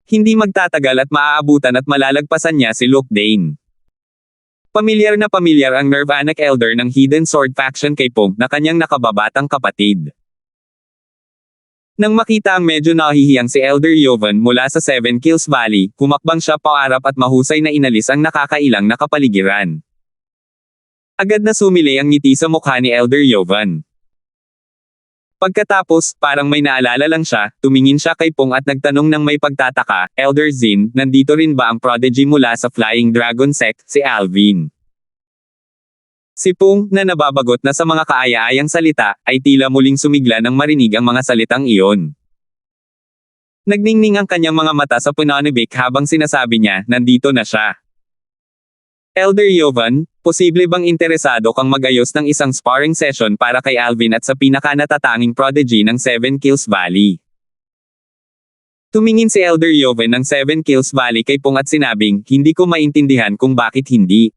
Hindi magtatagal at maaabutan at malalagpasan niya si Luke Dane. Pamilyar na pamilyar ang Nirvanic Elder ng Hidden Sword faction kay Pong na kanyang nakababatang kapatid. Nang makita ang medyo nahihiyang si Elder Jovan mula sa Seven Kills Valley, humakbang siya paarap at mahusay na inalis ang nakakailang na kapaligiran. Agad na sumili ang ngiti sa mukha ni Elder Jovan. Pagkatapos, parang may naalala lang siya, tumingin siya kay Pong at nagtanong ng may pagtataka, Elder Zin, nandito rin ba ang prodigy mula sa Flying Dragon Sect, si Alvin? Si Pong, na nababagot na sa mga kaaya-ayang salita, ay tila muling sumigla nang marinig ang mga salitang iyon. Nagningning ang kanyang mga mata sa pananibik habang sinasabi niya, nandito na siya. Elder Jovan, posible bang interesado kang magayos ng isang sparring session para kay Alvin at sa pinakanatatanging prodigy ng Seven Kills Valley? Tumingin si Elder Jovan ng Seven Kills Valley kay Pong at sinabing, hindi ko maintindihan kung bakit hindi.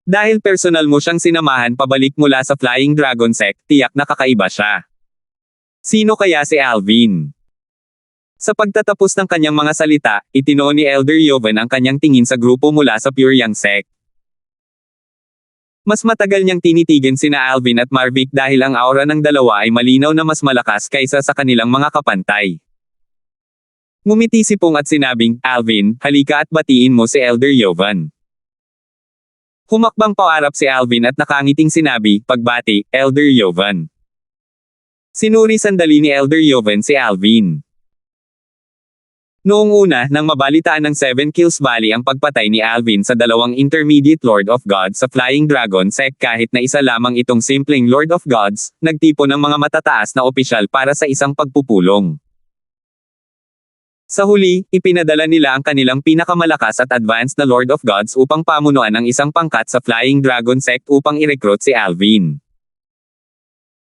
Dahil personal mo siyang sinamahan pabalik mula sa Flying Dragon Sect, tiyak na kakaiba siya. Sino kaya si Alvin? Sa pagtatapos ng kanyang mga salita, itinoon ni Elder Jovan ang kanyang tingin sa grupo mula sa Pure Yang Sect. Mas matagal niyang tinitigan sina Alvin at Marvick dahil ang aura ng dalawa ay malinaw na mas malakas kaysa sa kanilang mga kapantay. Ngumiti si Pong at sinabing, Alvin, halika at batiin mo si Elder Jovan. Humakbang paarap si Alvin at nakangiting sinabi, pagbati, Elder Jovan. Sinuri sandali ni Elder Jovan si Alvin. Noong una, nang mabalitaan ng Seven Kills Valley ang pagpatay ni Alvin sa dalawang Intermediate Lord of Gods sa Flying Dragon Sect kahit na isa lamang itong simpleng Lord of Gods, nagtipon ng mga matataas na opisyal para sa isang pagpupulong. Sa huli, ipinadala nila ang kanilang pinakamalakas at advanced na Lord of Gods upang pamunuan ang isang pangkat sa Flying Dragon Sect upang i-recruit si Alvin.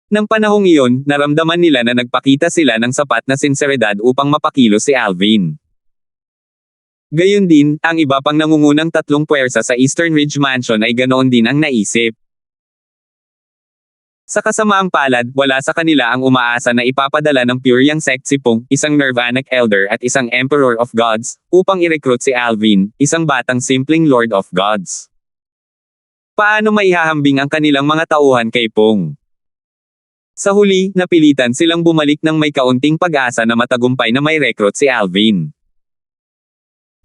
Nang panahong iyon, naramdaman nila na nagpakita sila ng sapat na sinseridad upang mapakilos si Alvin. Gayon din, ang iba pang nangungunang tatlong puwersa sa Eastern Ridge Mansion ay ganoon din ang naisip. Sa kasamaang palad, wala sa kanila ang umaasa na ipapadala ng Pyryang Sect si Pong, isang Nirvanic Elder at isang Emperor of Gods, upang i-recruit si Alvin, isang batang simpleng Lord of Gods. Paano maihahambing ang kanilang mga tauhan kay Pong? Sa huli, napilitan silang bumalik ng may kaunting pag-asa na matagumpay na may recruit si Alvin.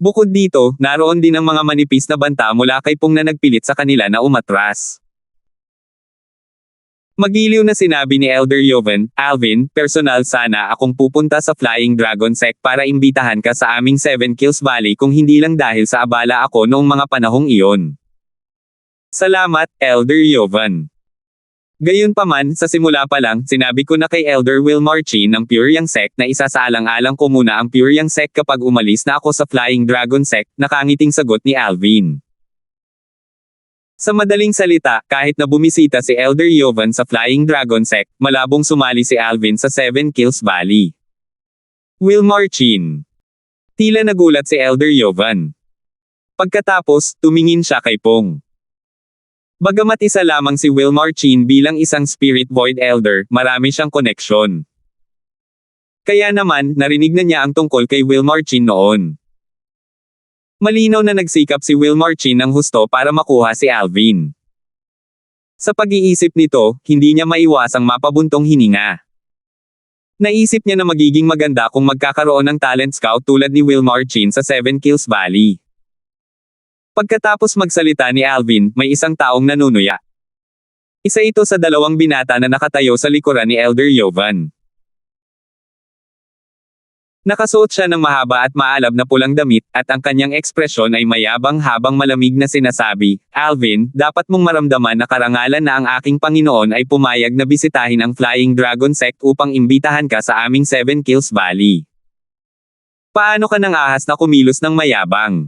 Bukod dito, naroon din ang mga manipis na banta mula kay Pong na nagpilit sa kanila na umatras. Magiliw na sinabi ni Elder Joven, Alvin, personal sana akong pupunta sa Flying Dragon Sect para imbitahan ka sa aming 7 Kills Valley kung hindi lang dahil sa abala ako noong mga panahong iyon. Salamat, Elder Joven. Gayunpaman, sa simula pa lang, sinabi ko na kay Elder Wilmar Chin ng Pyryang Sect na isasaalang-alang ko muna ang Pyryang Sect kapag umalis na ako sa Flying Dragon Sect, nakangiting sagot ni Alvin. Sa madaling salita, kahit na bumisita si Elder Joven sa Flying Dragon Sect, malabong sumali si Alvin sa 7 Kills Valley. Wilmar Chin. Tila nagulat si Elder Joven. Pagkatapos, tumingin siya kay Pong. Bagamat isa lamang si Wilmar Chin bilang isang Spirit Void Elder, marami siyang koneksyon. Kaya naman, narinig na niya ang tungkol kay Wilmar Chin noon. Malinaw na nagsikap si Wilmar Chin ng husto para makuha si Alvin. Sa pag-iisip nito, hindi niya maiwasang mapabuntong hininga. Naisip niya na magiging maganda kung magkakaroon ng talent scout tulad ni Wilmar Chin sa 7 Kills Valley. Pagkatapos magsalita ni Alvin, may isang taong nanunuya. Isa ito sa dalawang binata na nakatayo sa likuran ni Elder Joven. Nakasuot siya ng mahaba at maalab na pulang damit, at ang kanyang ekspresyon ay mayabang habang malamig na sinasabi, Alvin, dapat mong maramdaman na karangalan na ang aking Panginoon ay pumayag na bisitahin ang Flying Dragon Sect upang imbitahan ka sa aming 7 Kills Valley. Paano ka nang ahas na kumilos ng mayabang?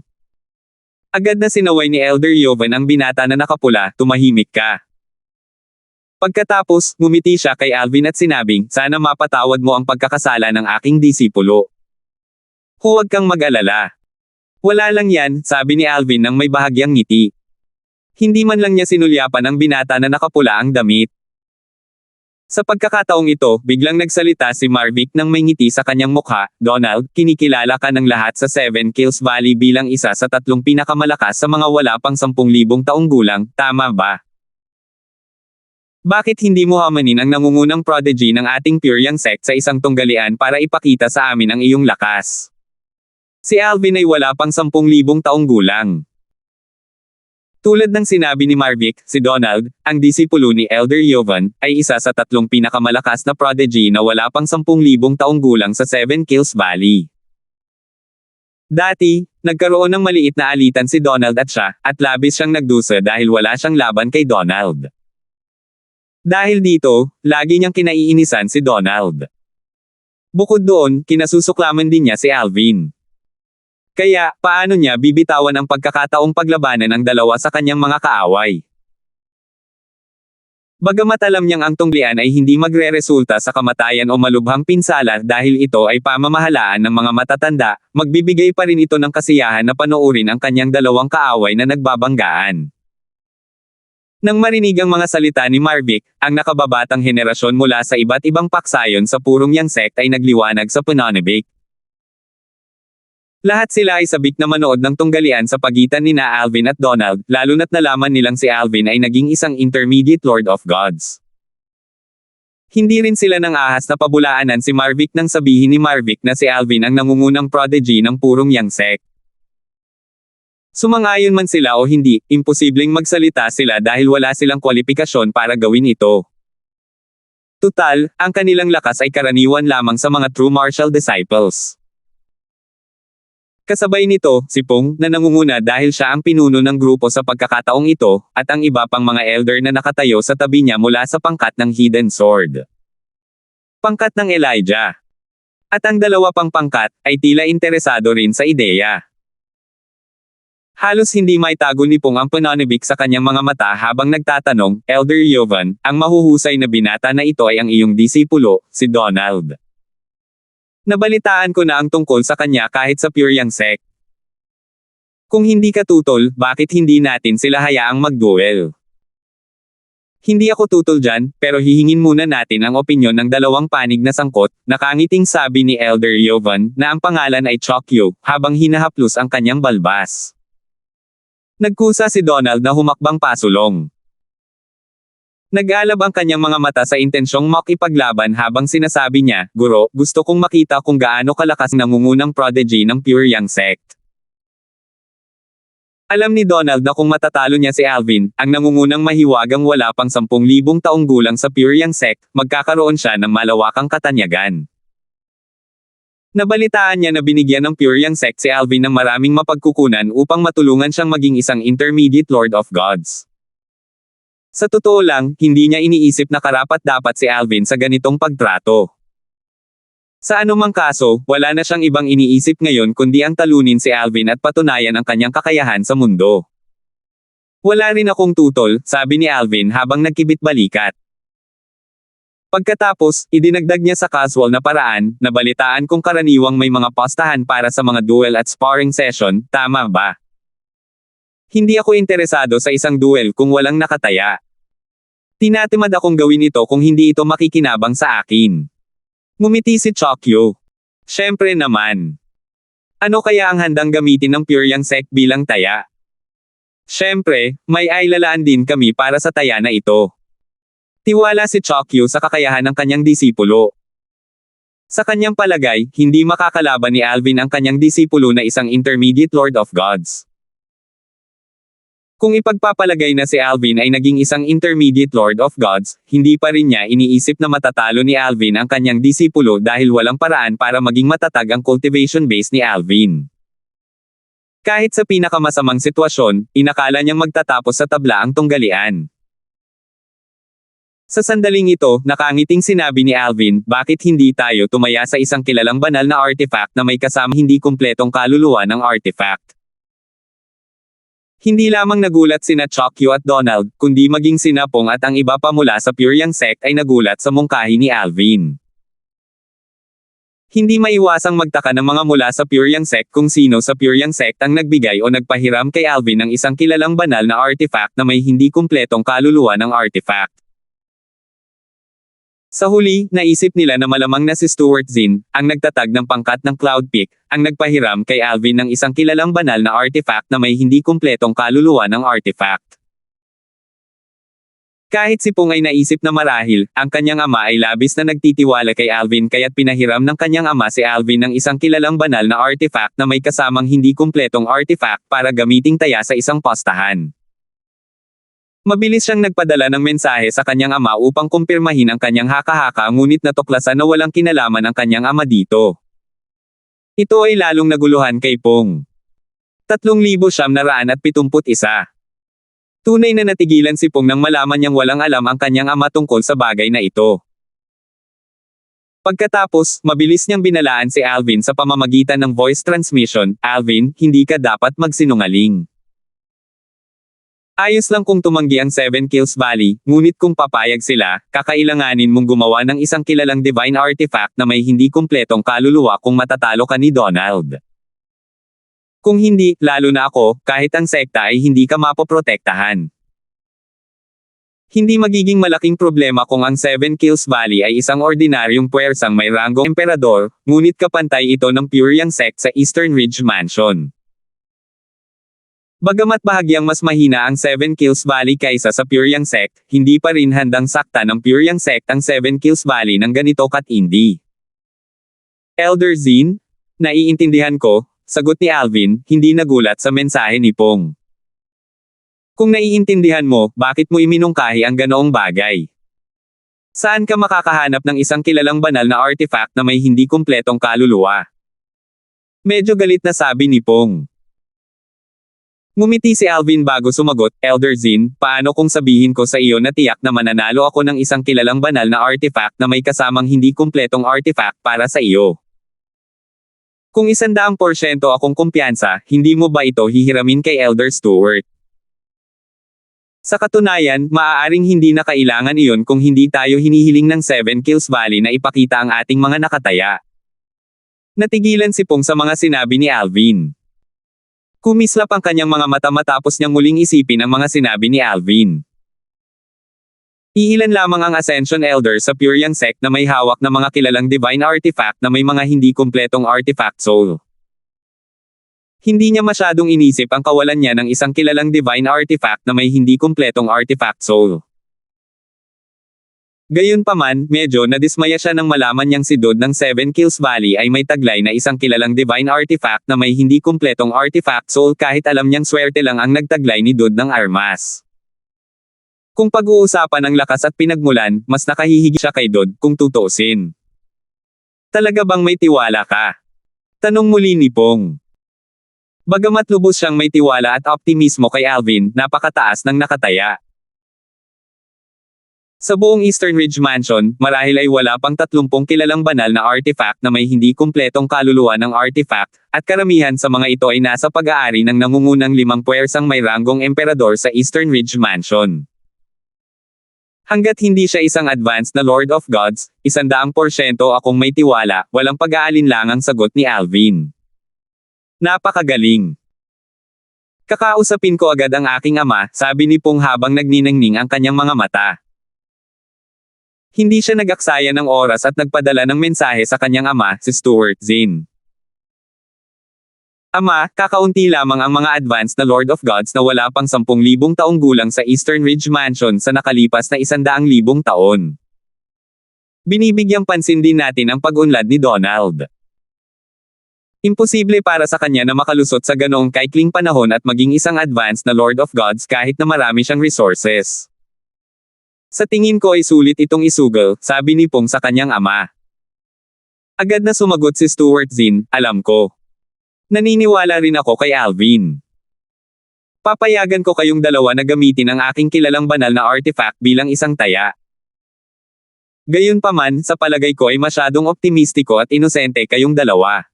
Agad na sinaway ni Elder Joven ang binata na nakapula, tumahimik ka. Pagkatapos, ngumiti siya kay Alvin at sinabing, sana mapatawad mo ang pagkakasala ng aking disipulo. Huwag kang mag-alala. Wala lang yan, sabi ni Alvin nang may bahagyang ngiti. Hindi man lang niya sinulyapan ang binata na nakapula ang damit. Sa pagkakataong ito, biglang nagsalita si Marvick nang may ngiti sa kanyang mukha, Donald, kinikilala ka ng lahat sa 7 Kills Valley bilang isa sa 3 pinakamalakas sa mga wala pang 10,000 taong gulang, tama ba? Bakit hindi mo hamanin ang nangungunang prodigy ng ating Pyryang Sect sa isang tunggalian para ipakita sa amin ang iyong lakas? Si Alvin ay wala pang 10,000 taong gulang. Tulad ng sinabi ni Marvick, si Donald, ang disipulo ni Elder Joven, ay isa sa 3 pinakamalakas na prodigy na wala pang 10,000 taong gulang sa 7 Kills Valley. Dati, nagkaroon ng maliit na alitan si Donald at siya, at labis siyang nagdusa dahil wala siyang laban kay Donald. Dahil dito, lagi niyang kinaiinisan si Donald. Bukod doon, kinasusuklaman din niya si Alvin. Kaya, paano niya bibitawan ang pagkakataong paglabanan ng dalawa sa kanyang mga kaaway? Bagamat alam niyang ang tunglian ay hindi magreresulta sa kamatayan o malubhang pinsala dahil ito ay pamamahalaan ng mga matatanda, magbibigay pa rin ito ng kasiyahan na panoorin ang kanyang dalawang kaaway na nagbabanggaan. Nang marinig ang mga salita ni Marvick, ang nakababatang henerasyon mula sa iba't ibang paksayon sa Pyryang Sect ay nagliwanag sa pananibik. Lahat sila ay sabik na manood ng tunggalian sa pagitan ni Alvin at Donald, lalo na't nalaman nilang si Alvin ay naging isang intermediate Lord of Gods. Hindi rin sila nang ahas na pabulaanan si Marvick nang sabihin ni Marvick na si Alvin ang nangungunang prodigy ng Pyryang Sect. Sumang-ayon man sila o hindi, imposibleng magsalita sila dahil wala silang kwalipikasyon para gawin ito. Tutal, ang kanilang lakas ay karaniwan lamang sa mga true martial disciples. Kasabay nito, si Pong, na nangunguna dahil siya ang pinuno ng grupo sa pagkakataong ito, at ang iba pang mga elder na nakatayo sa tabi niya mula sa pangkat ng Hidden Sword. Pangkat ng Elijah. At ang dalawa pang pangkat, ay tila interesado rin sa ideya. Halos hindi maitago ni Pong ang pananibik sa kanyang mga mata habang nagtatanong, Elder Jovan, ang mahuhusay na binata na ito ay ang iyong disipulo, si Donald. Nabalitaan ko na ang tungkol sa kanya kahit sa Pure Sect. Kung hindi ka tutol, bakit hindi natin sila hayaang mag-duel? Hindi ako tutol dyan, pero hihingin muna natin ang opinyon ng dalawang panig na sangkot, nakangiting sabi ni Elder Jovan, na ang pangalan ay Chokyo, habang hinahaplos ang kanyang balbas. Nagkusa si Donald na humakbang pasulong. Nag-alab ang kanyang mga mata sa intensyong makipaglaban habang sinasabi niya, Guro, gusto kong makita kung gaano kalakas nangungunang prodigy ng Pure Sect. Alam ni Donald na kung matatalo niya si Alvin, ang nangungunang mahiwagang wala pang 10,000 taong gulang sa Pure Sect, magkakaroon siya ng malawakang katanyagan. Nabalitaan niya na binigyan ng Pure Sect si Alvin ng maraming mapagkukunan upang matulungan siyang maging isang intermediate Lord of Gods. Sa totoo lang, hindi niya iniisip na karapat-dapat si Alvin sa ganitong pagtrato. Sa anumang kaso, wala na siyang ibang iniisip ngayon kundi ang talunin si Alvin at patunayan ang kanyang kakayahan sa mundo. Wala rin akong tutol, sabi ni Alvin habang nagkibit-balikat. Pagkatapos, idinagdag niya sa casual na paraan, nabalitaan kong karaniwang may mga postahan para sa mga duel at sparring session, tama ba? Hindi ako interesado sa isang duel kung walang nakataya. Tinatimad akong gawin ito kung hindi ito makikinabang sa akin. Ngumiti si Chokyo. Siyempre naman. Ano kaya ang handang gamitin ng Pure Sect bilang taya? Siyempre, may ailalaan din kami para sa taya na ito. Tiwala si Chokyo sa kakayahan ng kanyang disipulo. Sa kanyang palagay, hindi makakalaban ni Alvin ang kanyang disipulo na isang intermediate Lord of Gods. Kung ipagpapalagay na si Alvin ay naging isang intermediate Lord of Gods, hindi pa rin niya iniisip na matatalo ni Alvin ang kanyang disipulo dahil walang paraan para maging matatag ang cultivation base ni Alvin. Kahit sa pinakamasamang sitwasyon, inakala niyang magtatapos sa tabla ang tunggalian. Sa sandaling ito, nakangiting sinabi ni Alvin, bakit hindi tayo tumaya sa isang kilalang banal na artifact na may kasama hindi kumpletong kaluluwa ng artifact? Hindi lamang nagulat sina Chokyo at Donald, kundi maging sina Pong at ang iba pa mula sa Pure Sect ay nagulat sa mungkahi ni Alvin. Hindi maiwasang magtaka ng mga mula sa Pure Sect kung sino sa Pure Sect ang nagbigay o nagpahiram kay Alvin ng isang kilalang banal na artifact na may hindi kumpletong kaluluwa ng artifact. Sa huli, naisip nila na malamang na si Stuart Zinn, ang nagtatag ng pangkat ng Cloud Peak, ang nagpahiram kay Alvin ng isang kilalang banal na artifact na may hindi kumpletong kaluluwa ng artifact. Kahit si Pong ay naisip na marahil, ang kanyang ama ay labis na nagtitiwala kay Alvin kaya't pinahiram ng kanyang ama si Alvin ng isang kilalang banal na artifact na may kasamang hindi kumpletong artifact para gamiting taya sa isang postahan. Mabilis siyang nagpadala ng mensahe sa kanyang ama upang kumpirmahin ang kanyang haka-haka ngunit natuklasan na walang kinalaman ang kanyang ama dito. Ito ay lalong naguluhan kay Pong. 3,971. Tunay na natigilan si Pong nang malaman niyang walang alam ang kanyang ama tungkol sa bagay na ito. Pagkatapos, mabilis niyang binalaan si Alvin sa pamamagitan ng voice transmission, Alvin, hindi ka dapat magsinungaling. Ayos lang kung tumanggi ang Seven Kills Valley, ngunit kung papayag sila, kakailanganin mong gumawa ng isang kilalang divine artifact na may hindi kumpletong kaluluwa kung matatalo ka ni Donald. Kung hindi, lalo na ako, kahit ang sekta ay hindi ka mapoprotektahan. Hindi magiging malaking problema kung ang Seven Kills Valley ay isang ordinaryong puwersang may ranggong emperador, ngunit kapantay ito ng Pure Sect sa Eastern Ridge Mansion. Bagamat bahagyang mas mahina ang Seven Kills Valley kaysa sa Pure Sect, hindi pa rin handang sakta ng Pure Sect ang Seven Kills Valley ng ganito katindi. Elder Zinn? Naiintindihan ko, sagot ni Alvin, hindi nagulat sa mensahe ni Pong. Kung naiintindihan mo, bakit mo iminungkahi ang ganoong bagay? Saan ka makakahanap ng isang kilalang banal na artifact na may hindi kumpletong kaluluwa? Medyo galit na sabi ni Pong. Ngumiti si Alvin bago sumagot, Elder Zinn, paano kung sabihin ko sa iyo na tiyak na mananalo ako ng isang kilalang banal na artifact na may kasamang hindi kumpletong artifact para sa iyo? Kung 100% akong kumpiyansa, hindi mo ba ito hihiramin kay Elder Stewart? Sa katunayan, maaaring hindi na kailangan iyon kung hindi tayo hinihiling ng 7 Kills Valley na ipakita ang ating mga nakataya. Natigilan si Pong sa mga sinabi ni Alvin. Kumislap ang kanyang mga mata matapos niyang muling isipin ang mga sinabi ni Alvin. Iilan lamang ang Ascension Elder sa Pure Yang sect na may hawak na mga kilalang divine artifact na may mga hindi kumpletong artifact soul. Hindi niya masyadong inisip ang kawalan niya ng isang kilalang divine artifact na may hindi kumpletong artifact soul. Gayunpaman, medyo nadismaya siya nang malaman niyang si Dod ng 7 Kills Valley ay may taglay na isang kilalang divine artifact na may hindi kumpletong artifact soul kahit alam niyang swerte lang ang nagtaglay ni Dod ng armas. Kung pag-uusapan ng lakas at pinagmulan, mas nakahihigi siya kay Dod, kung tutuusin. Talaga bang may tiwala ka? Tanong muli ni Pong. Bagamat lubos siyang may tiwala at optimismo kay Alvin, napakataas ng nakataya. Sa buong Eastern Ridge Mansion, marahil ay wala pang 30 kilalang banal na artifact na may hindi kumpletong kaluluwa ng artifact, at karamihan sa mga ito ay nasa pag-aari ng nangungunang 5 puwersang may ranggong emperador sa Eastern Ridge Mansion. Hanggat hindi siya isang advanced na Lord of Gods, 100% akong may tiwala, walang pag-aalinlangang sagot ni Alvin. Napakagaling. Kakausapin ko agad ang aking ama, sabi ni Pong habang nagniningning ang kanyang mga mata. Hindi siya nag-aksaya ng oras at nagpadala ng mensahe sa kanyang ama, si Stuart Zinn. Ama, kakaunti lamang ang mga advanced na Lord of Gods na wala pang 10,000 taong gulang sa Eastern Ridge Mansion sa nakalipas na 100,000 taon. Binibigyang pansin din natin ang pag-unlad ni Donald. Imposible para sa kanya na makalusot sa ganoong kaikling panahon at maging isang advanced na Lord of Gods kahit na marami siyang resources. Sa tingin ko ay sulit itong isugal, sabi ni Pong sa kanyang ama. Agad na sumagot si Stuart Zinn, alam ko. Naniniwala rin ako kay Alvin. Papayagan ko kayong dalawa na gamitin ang aking kilalang banal na artifact bilang isang taya. Gayunpaman, sa palagay ko ay masyadong optimistiko at inosente kayong dalawa.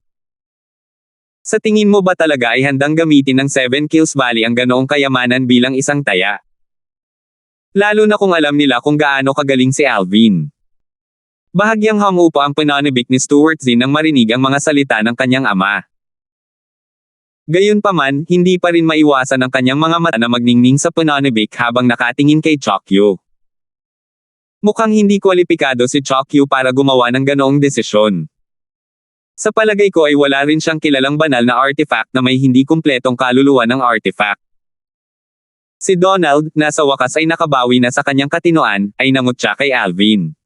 Sa tingin mo ba talaga ay handang gamitin ng 7 Kills Valley ang ganoong kayamanan bilang isang taya? Lalo na kung alam nila kung gaano kagaling si Alvin. Bahagyang hamupa ang pananabik ni Stuart Zinn nang marinig ang mga salita ng kanyang ama. Gayunpaman, hindi pa rin maiwasan ang kanyang mga mata na magningning sa pananabik habang nakatingin kay Chokyu. Mukhang hindi kwalipikado si Chokyu para gumawa ng ganoong desisyon. Sa palagay ko ay wala rin siyang kilalang banal na artifact na may hindi kumpletong kaluluwa ng artifact. Si Donald, nasa wakas ay nakabawi na sa kanyang katinoan, ay nangutya kay Alvin.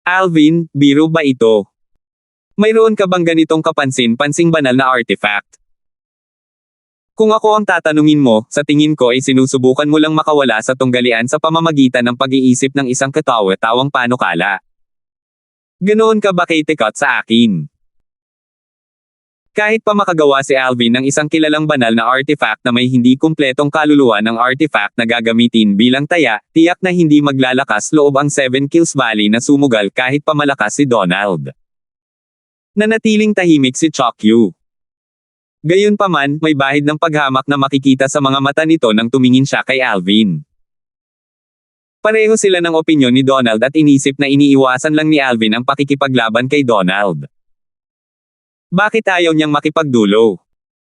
Alvin, biro ba ito? Mayroon ka bang ganitong kapansin-pansing banal na artifact? Kung ako ang tatanungin mo, sa tingin ko ay sinusubukan mo lang makawala sa tunggalian sa pamamagitan ng pag-iisip ng isang katawa-tawang panukala. Ganoon ka ba kitikot sa akin? Kahit pa makagawa si Alvin ng isang kilalang banal na artifact na may hindi kumpletong kaluluwa ng artifact na gagamitin bilang taya, tiyak na hindi maglalakas loob ang 7 Kills Valley na sumugal kahit pa malakas si Donald. Nanatiling tahimik si Chokyu. Gayunpaman, may bahid ng paghamak na makikita sa mga mata nito nang tumingin siya kay Alvin. Pareho sila ng opinyon ni Donald at inisip na iniiwasan lang ni Alvin ang pakikipaglaban kay Donald. Bakit ayaw niyang makipagdulo?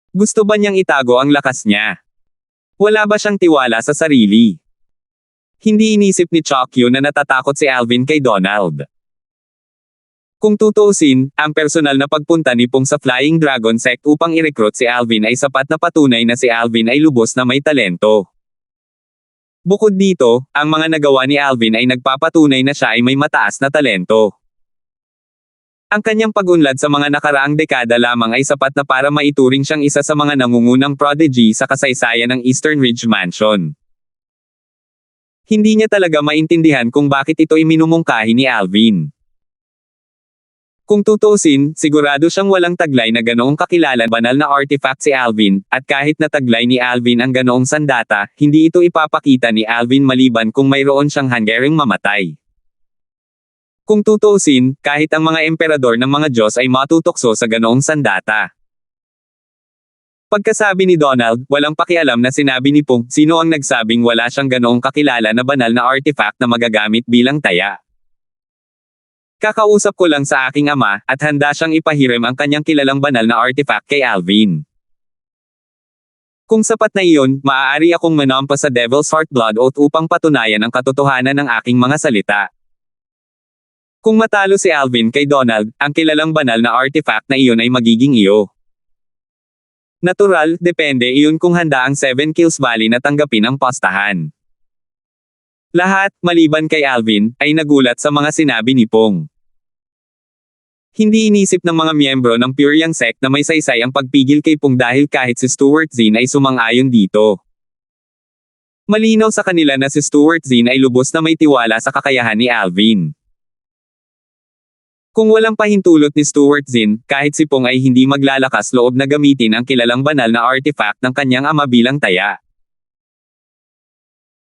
Gusto ba niyang itago ang lakas niya? Wala ba siyang tiwala sa sarili? Hindi inisip ni Chokyu na natatakot si Alvin kay Donald. Kung tutuusin, ang personal na pagpunta ni Pong sa Flying Dragon Sect upang i-recruit si Alvin ay sapat na patunay na si Alvin ay lubos na may talento. Bukod dito, ang mga nagawa ni Alvin ay nagpapatunay na siya ay may mataas na talento. Ang kanyang pag-unlad sa mga nakaraang dekada lamang ay sapat na para maituring siyang isa sa mga nangungunang prodigy sa kasaysayan ng Eastern Ridge Mansion. Hindi niya talaga maintindihan kung bakit ito iminumungkahi ni Alvin. Kung tutuusin, sigurado siyang walang taglay na ganoong kakilala banal na artifact si Alvin, at kahit na taglay ni Alvin ang ganoong sandata, hindi ito ipapakita ni Alvin maliban kung mayroon siyang hanggaring mamatay. Kung tutuusin, kahit ang mga emperador ng mga Diyos ay matutokso sa ganoong sandata. Pagkasabi ni Donald, walang pakialam na sinabi ni Pong, sino ang nagsabing wala siyang ganoong kakilala na banal na artifact na magagamit bilang taya. Kakausap ko lang sa aking ama, at handa siyang ipahiram ang kanyang kilalang banal na artifact kay Alvin. Kung sapat na iyon, maaari akong manampa sa Devil's Heart Blood Oath upang patunayan ang katotohanan ng aking mga salita. Kung matalo si Alvin kay Donald, ang kilalang banal na artifact na iyon ay magiging iyo. Natural, depende iyon kung handa ang 7 Kills Valley na tanggapin ang postahan. Lahat, maliban kay Alvin, ay nagulat sa mga sinabi ni Pong. Hindi inisip ng mga miyembro ng Pure Yang Sect na may saysay ang pagpigil kay Pong dahil kahit si Stuart Zin ay sumang-ayon dito. Malinaw sa kanila na si Stuart Zin ay lubos na may tiwala sa kakayahan ni Alvin. Kung walang pahintulot ni Stuart Zin, kahit si Pong ay hindi maglalakas loob na gamitin ang kilalang banal na artifact ng kanyang ama bilang taya.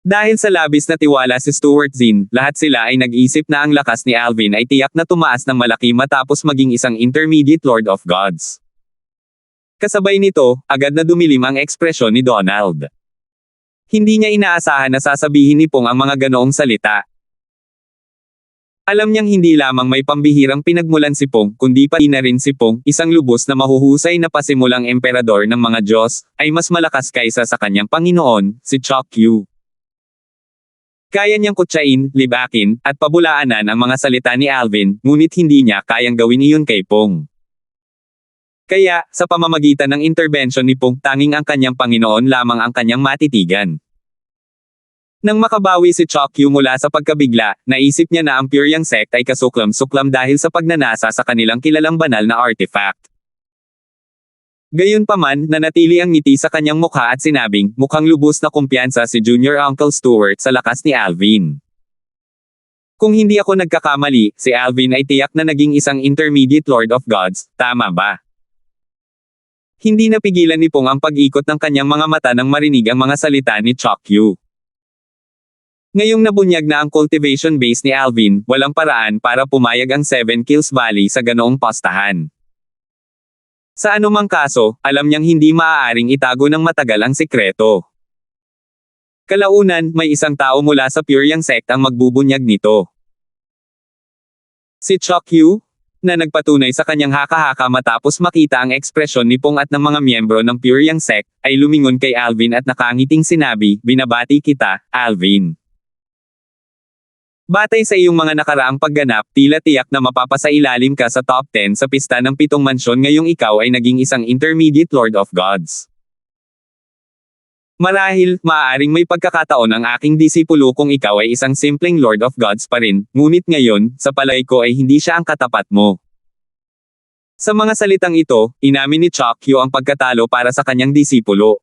Dahil sa labis na tiwala si Stuart Zin, lahat sila ay nag-isip na ang lakas ni Alvin ay tiyak na tumaas ng malaki matapos maging isang intermediate Lord of Gods. Kasabay nito, agad na dumilim ang ekspresyon ni Donald. Hindi niya inaasahan na sasabihin ni Pong ang mga ganoong salita. Alam niyang hindi lamang may pambihirang pinagmulan si Pong, kundi pati na rin si Pong, isang lubos na mahuhusay na pasimulang emperador ng mga Diyos, ay mas malakas kaysa sa kanyang Panginoon, si Chokyu. Kaya niyang kutsain, libakin, at pabulaanan ang mga salita ni Alvin, ngunit hindi niya kayang gawin iyon kay Pong. Kaya, sa pamamagitan ng intervention ni Pong, tanging ang kanyang Panginoon lamang ang kanyang matitigan. Nang makabawi si Chokyu mula sa pagkabigla, naisip niya na ang Pure Yang Sect ay kasuklam-suklam dahil sa pagnanasa sa kanilang kilalang banal na artifact. Gayunpaman, nanatili ang ngiti sa kanyang mukha at sinabing, mukhang lubos na kumpiyansa si Junior Uncle Stuart sa lakas ni Alvin. Kung hindi ako nagkakamali, si Alvin ay tiyak na naging isang intermediate Lord of Gods, tama ba? Hindi napigilan ni Pong ang pag-ikot ng kanyang mga mata nang marinig ang mga salita ni Chokyu. Ngayong nabunyag na ang cultivation base ni Alvin, walang paraan para pumayag ang 7 Kills Valley sa ganoong postahan. Sa anumang kaso, alam niyang hindi maaaring itago ng matagal ang sikreto. Kalaunan, may isang tao mula sa Pure Yang Sect ang magbubunyag nito. Si Chokyu, na nagpatunay sa kanyang haka-haka matapos makita ang ekspresyon ni Pong at ng mga miyembro ng Pure Yang Sect, ay lumingon kay Alvin at nakangiting sinabi, binabati kita, Alvin. Batay sa iyong mga nakaraang pagganap, tila tiyak na mapapasailalim ka sa top 10 sa pista ng 7 mansyon ngayong ikaw ay naging isang intermediate Lord of Gods. Marahil, maaaring may pagkakataon ang aking disipulo kung ikaw ay isang simpleng Lord of Gods pa rin, ngunit ngayon, sa palagay ko ay hindi siya ang katapat mo. Sa mga salitang ito, inamin ni Chokyu ang pagkatalo para sa kanyang disipulo.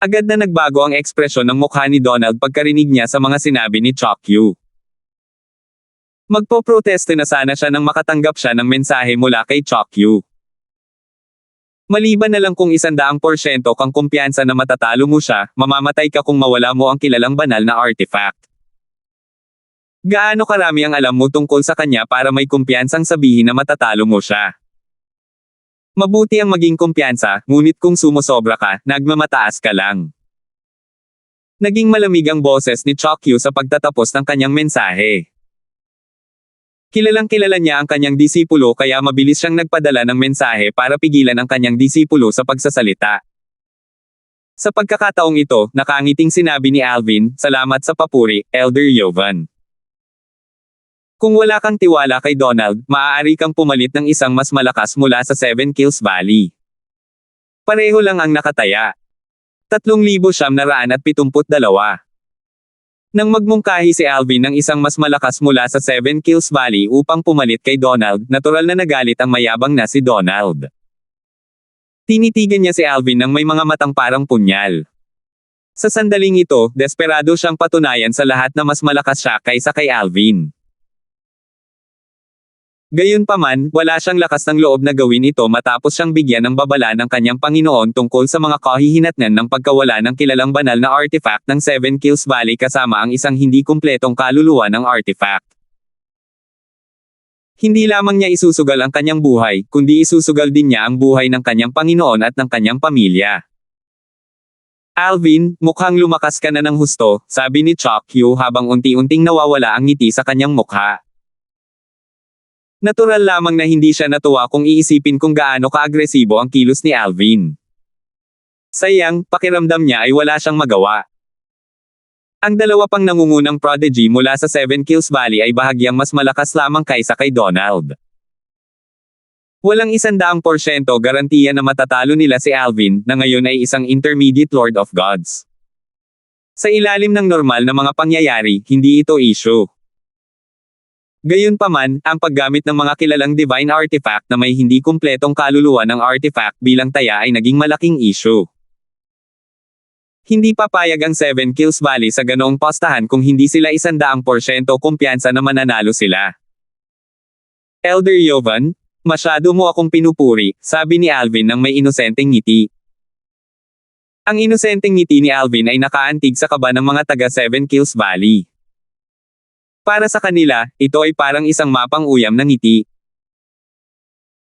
Agad na nagbago ang ekspresyon ng mukha ni Donald pagkarinig niya sa mga sinabi ni Chokyu. Magpoproteste na sana siya nang makatanggap siya ng mensahe mula kay Chokyu. Maliban na lang kung 100% kang kumpiyansa na matatalo mo siya, mamamatay ka kung mawala mo ang kilalang banal na artifact. Gaano karami ang alam mo tungkol sa kanya para may kumpiyansang sabihin na matatalo mo siya? Mabuti ang maging kumpiyansa, ngunit kung sumusobra ka, nagmamataas ka lang. Naging malamig ang boses ni Chokyu sa pagtatapos ng kanyang mensahe. Kilalang-kilala niya ang kanyang disipulo kaya mabilis siyang nagpadala ng mensahe para pigilan ang kanyang disipulo sa pagsasalita. Sa pagkakataong ito, nakangiting sinabi ni Alvin, salamat sa papuri, Elder Yovan. Kung wala kang tiwala kay Donald, maaari kang pumalit ng isang mas malakas mula sa 7 Kills Valley. Pareho lang ang nakataya. 3,972. Nang magmungkahi si Alvin ng isang mas malakas mula sa 7 Kills Valley upang pumalit kay Donald, natural na nagalit ang mayabang na si Donald. Tinitigan niya si Alvin ng may mga matang parang punyal. Sa sandaling ito, desperado siyang patunayan sa lahat na mas malakas siya kaysa kay Alvin. Gayunpaman, wala siyang lakas ng loob na gawin ito matapos siyang bigyan ng babala ng kanyang Panginoon tungkol sa mga kahihinatnan ng pagkawala ng kilalang banal na artifact ng 7 Kills Valley kasama ang isang hindi kumpletong kaluluwa ng artifact. Hindi lamang niya isusugal ang kanyang buhay, kundi isusugal din niya ang buhay ng kanyang Panginoon at ng kanyang pamilya. Alvin, mukhang lumakas ka na ng husto, sabi ni Chokyu habang unti-unting nawawala ang ngiti sa kanyang mukha. Natural lamang na hindi siya natuwa kung iisipin kung gaano ka-agresibo ang kilos ni Alvin. Sayang, pakiramdam niya ay wala siyang magawa. Ang dalawa pang nangungunang prodigy mula sa Seven Kills Valley ay bahagyang mas malakas lamang kaysa kay Donald. Walang 100% garantiya na matatalo nila si Alvin, na ngayon ay isang intermediate Lord of Gods. Sa ilalim ng normal na mga pangyayari, hindi ito issue. Gayunpaman, ang paggamit ng mga kilalang divine artifact na may hindi kumpletong kaluluwa ng artifact bilang taya ay naging malaking issue. Hindi papayag ang Seven Kills Valley sa ganoong postahan kung hindi sila 100% kumpiyansa na mananalo sila. Elder Jovan, masyado mo akong pinupuri, sabi ni Alvin nang may inosenteng ngiti. Ang inosenteng ngiti ni Alvin ay nakaantig sa kaba ng mga taga Seven Kills Valley. Para sa kanila, ito ay parang isang mapang uyam na ngiti.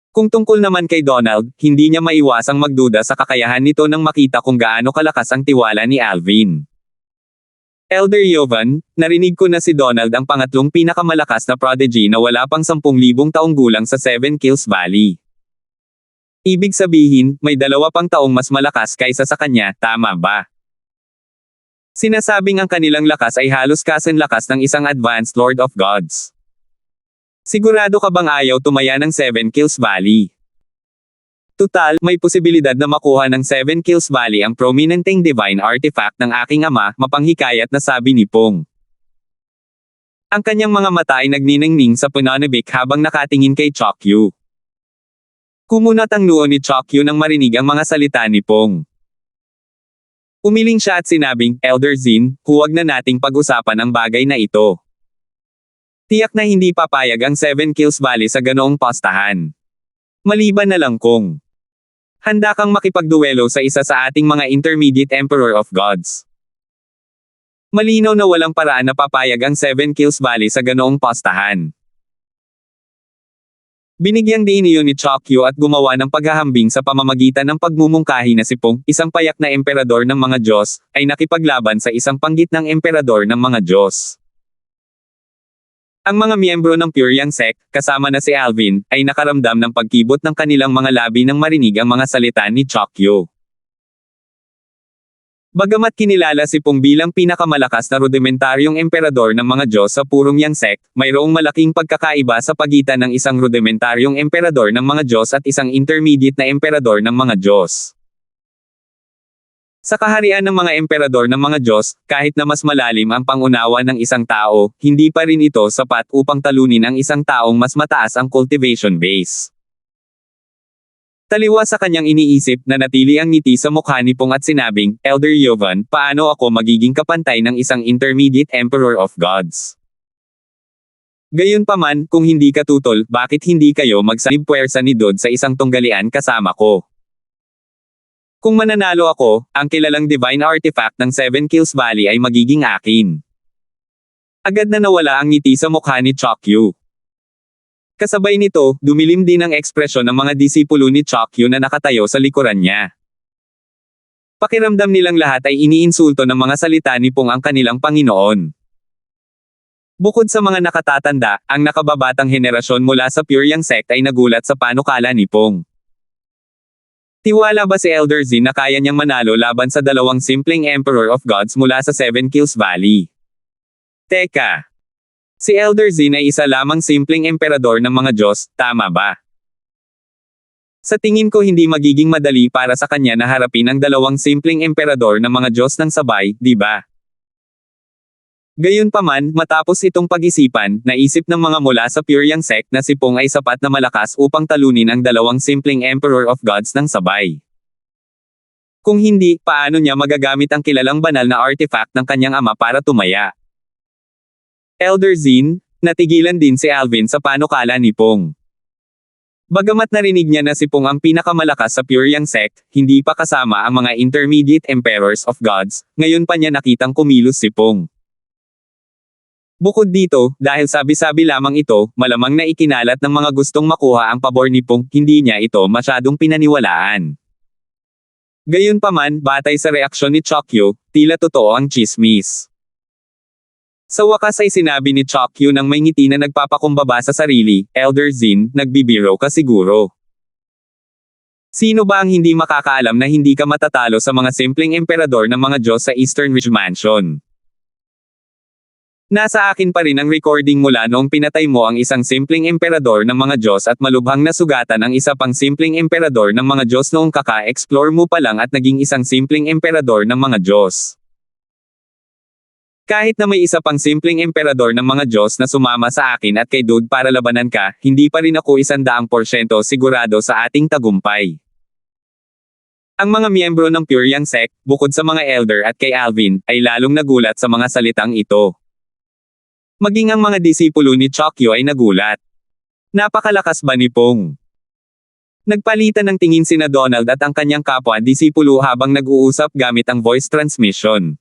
Kung tungkol naman kay Donald, hindi niya maiwasang magduda sa kakayahan nito nang makita kung gaano kalakas ang tiwala ni Alvin. Elder Jovan, narinig ko na si Donald ang pangatlong pinakamalakas na prodigy na wala pang 10,000 taong gulang sa Seven Kills Valley. Ibig sabihin, may 2 pang taong mas malakas kaysa sa kanya, tama ba? Sinasabing ang kanilang lakas ay halos kasinlakas ng isang advanced Lord of Gods. Sigurado ka bang ayaw tumaya ng Seven Kills Valley? Tutal, may posibilidad na makuha ng Seven Kills Valley ang prominenteng divine artifact ng aking ama, mapanghikayat na sabi ni Pong. Ang kanyang mga mata ay nagniningning sa pananabik habang nakatingin kay Chokyu. Kumunat ang noo ni Chokyu nang marinig ang mga salita ni Pong. Umiling siya at sinabing, Elder Zin, huwag na nating pag-usapan ang bagay na ito. Tiyak na hindi papayag ang Seven Kills Valley sa ganoong postahan. Maliban na lang kung handa kang makipagduelo sa isa sa ating mga intermediate Emperor of Gods. Malinaw na walang paraan na papayag ang Seven Kills Valley sa ganoong postahan. Binigyang diin iyon ni Chokyu at gumawa ng paghahambing sa pamamagitan ng pagmumungkahi na si Pong, isang payak na emperador ng mga Diyos, ay nakipaglaban sa isang panggitnang emperador ng mga Diyos. Ang mga miyembro ng Pure Yang Sect, kasama na si Alvin, ay nakaramdam ng pagkibot ng kanilang mga labi nang marinig ang mga salita ni Chokyu. Bagamat kinilala si Pong bilang pinakamalakas na rudimentaryong emperador ng mga Diyos sa purong Yang Sect, mayroong malaking pagkakaiba sa pagitan ng isang rudimentaryong emperador ng mga Diyos at isang intermediate na emperador ng mga Diyos. Sa kaharian ng mga emperador ng mga Diyos, kahit na mas malalim ang pangunawa ng isang tao, hindi pa rin ito sapat upang talunin ang isang taong mas mataas ang cultivation base. Taliwas sa kanyang iniisip, nanatili ang ngiti sa mukha ni Pong at sinabing, Elder Jovan, paano ako magiging kapantay ng isang intermediate Emperor of Gods? Gayunpaman, kung hindi ka tutol, bakit hindi kayo magsanib puwersa ni Dod sa isang tunggalian kasama ko? Kung mananalo ako, ang kilalang divine artifact ng Seven Kills Valley ay magiging akin. Agad na nawala ang ngiti sa mukha ni Chokyu. Kasabay nito, dumilim din ang ekspresyon ng mga disipulo ni Chokyu na nakatayo sa likuran niya. Pakiramdam nilang lahat ay iniinsulto ng mga salita ni Pong ang kanilang Panginoon. Bukod sa mga nakatatanda, ang nakababatang henerasyon mula sa Pure Yang Sect ay nagulat sa panukala ni Pong. Tiwala ba si Elder Zin na kaya niyang manalo laban sa 2 simpleng Emperor of Gods mula sa Seven Kills Valley? Teka! Si Elder Zin ay isa lamang simpleng emperador ng mga Diyos, tama ba? Sa tingin ko hindi magiging madali para sa kanya na harapin ang 2 simpleng emperador ng mga Diyos ng sabay, di ba? Gayunpaman, matapos itong pag-isipan, naisip ng mga mula sa Pure Yang Sect na si Pong ay sapat na malakas upang talunin ang 2 simpleng Emperor of Gods ng sabay. Kung hindi, paano niya magagamit ang kilalang banal na artifact ng kanyang ama para tumaya? Elder Zin, natigilan din si Alvin sa panukala ni Pong. Bagamat narinig niya na si Pong ang pinakamalakas sa Pure Yang Sect, hindi pa kasama ang mga intermediate Emperors of Gods, ngayon pa niya nakitang kumilos si Pong. Bukod dito, dahil sabi-sabi lamang ito, malamang na ikinalat ng mga gustong makuha ang pabor ni Pong, hindi niya ito masyadong pinaniwalaan. Gayunpaman, batay sa reaksyon ni Chokyu, tila totoo ang tsismis. Sa wakas ay sinabi ni Chokyu nang may ngiti na nagpapakumbaba sa sarili, Elder Zin, nagbibiro ka siguro. Sino ba ang hindi makakaalam na hindi ka matatalo sa mga simpleng emperador ng mga Diyos sa Eastern Ridge Mansion? Nasa akin pa rin ang recording mula noong pinatay mo ang isang simpleng emperador ng mga Diyos at malubhang nasugatan ang isa pang simpleng emperador ng mga Diyos noong kaka-explore mo pa lang at naging isang simpleng emperador ng mga Diyos. Kahit na may isa pang simpleng emperador ng mga Diyos na sumama sa akin at kay Dude para labanan ka, hindi pa rin ako 100% sigurado sa ating tagumpay. Ang mga miyembro ng Pure Yang Sect, bukod sa mga elder at kay Alvin, ay lalong nagulat sa mga salitang ito. Maging ang mga disipulo ni Chokyu ay nagulat. Napakalakas ba ni Pong? Nagpalitan ng tingin sina Donald at ang kanyang kapwa-disipulo habang nag-uusap gamit ang voice transmission.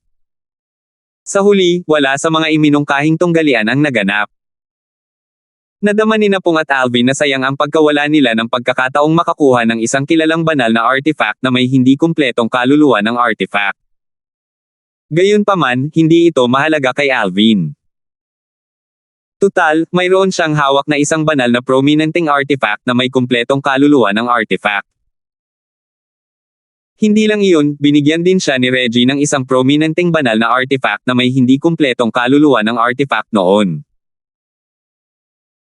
Sa huli, wala sa mga iminungkahing tunggalian ang naganap. Nadama ni na Pong at Alvin na sayang ang pagkawala nila ng pagkakataong makakuha ng isang kilalang banal na artifact na may hindi kumpletong kaluluwa ng artifact. Gayunpaman, hindi ito mahalaga kay Alvin. Tutal, mayroon siyang hawak na isang banal na prominenteng artifact na may kumpletong kaluluwa ng artifact. Hindi lang iyon, binigyan din siya ni Reggie ng isang prominenteng banal na artifact na may hindi kumpletong kaluluwa ng artifact noon.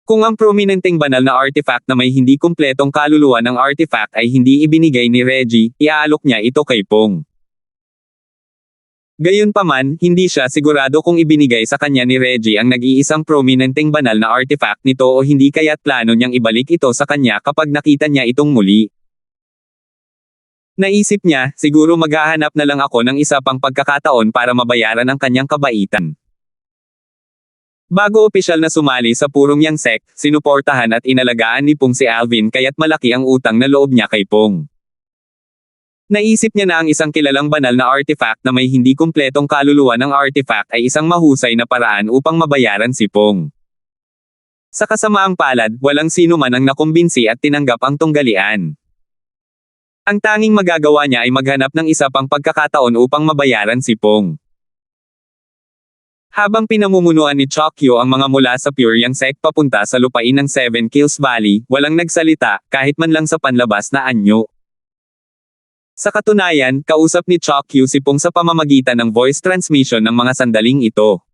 Kung ang prominenteng banal na artifact na may hindi kumpletong kaluluwa ng artifact ay hindi ibinigay ni Reggie, iaalok niya ito kay Pong. Gayunpaman, hindi siya sigurado kung ibinigay sa kanya ni Reggie ang nag-iisang prominenteng banal na artifact nito o hindi kaya't plano niyang ibalik ito sa kanya kapag nakita niya itong muli. Naisip niya, siguro maghahanap na lang ako ng isa pang pagkakataon para mabayaran ang kanyang kabaitan. Bago opisyal na sumali sa Purong Yang Sect, sinuportahan at inalagaan ni Pong si Alvin kaya't malaki ang utang na loob niya kay Pong. Naisip niya na ang isang kilalang banal na artifact na may hindi kumpletong kaluluwa ng artifact ay isang mahusay na paraan upang mabayaran si Pong. Sa kasamaang palad, walang sino man ang nakumbinsi at tinanggap ang tunggalian. Ang tanging magagawa niya ay maghanap ng isa pang pagkakataon upang mabayaran si Pong. Habang pinamumunuan ni Chokyu ang mga mula sa Pure Yang Sect papunta sa lupain ng Seven Kills Valley, walang nagsalita, kahit man lang sa panlabas na anyo. Sa katunayan, kausap ni Chokyu si Pong sa pamamagitan ng voice transmission ng mga sandaling ito.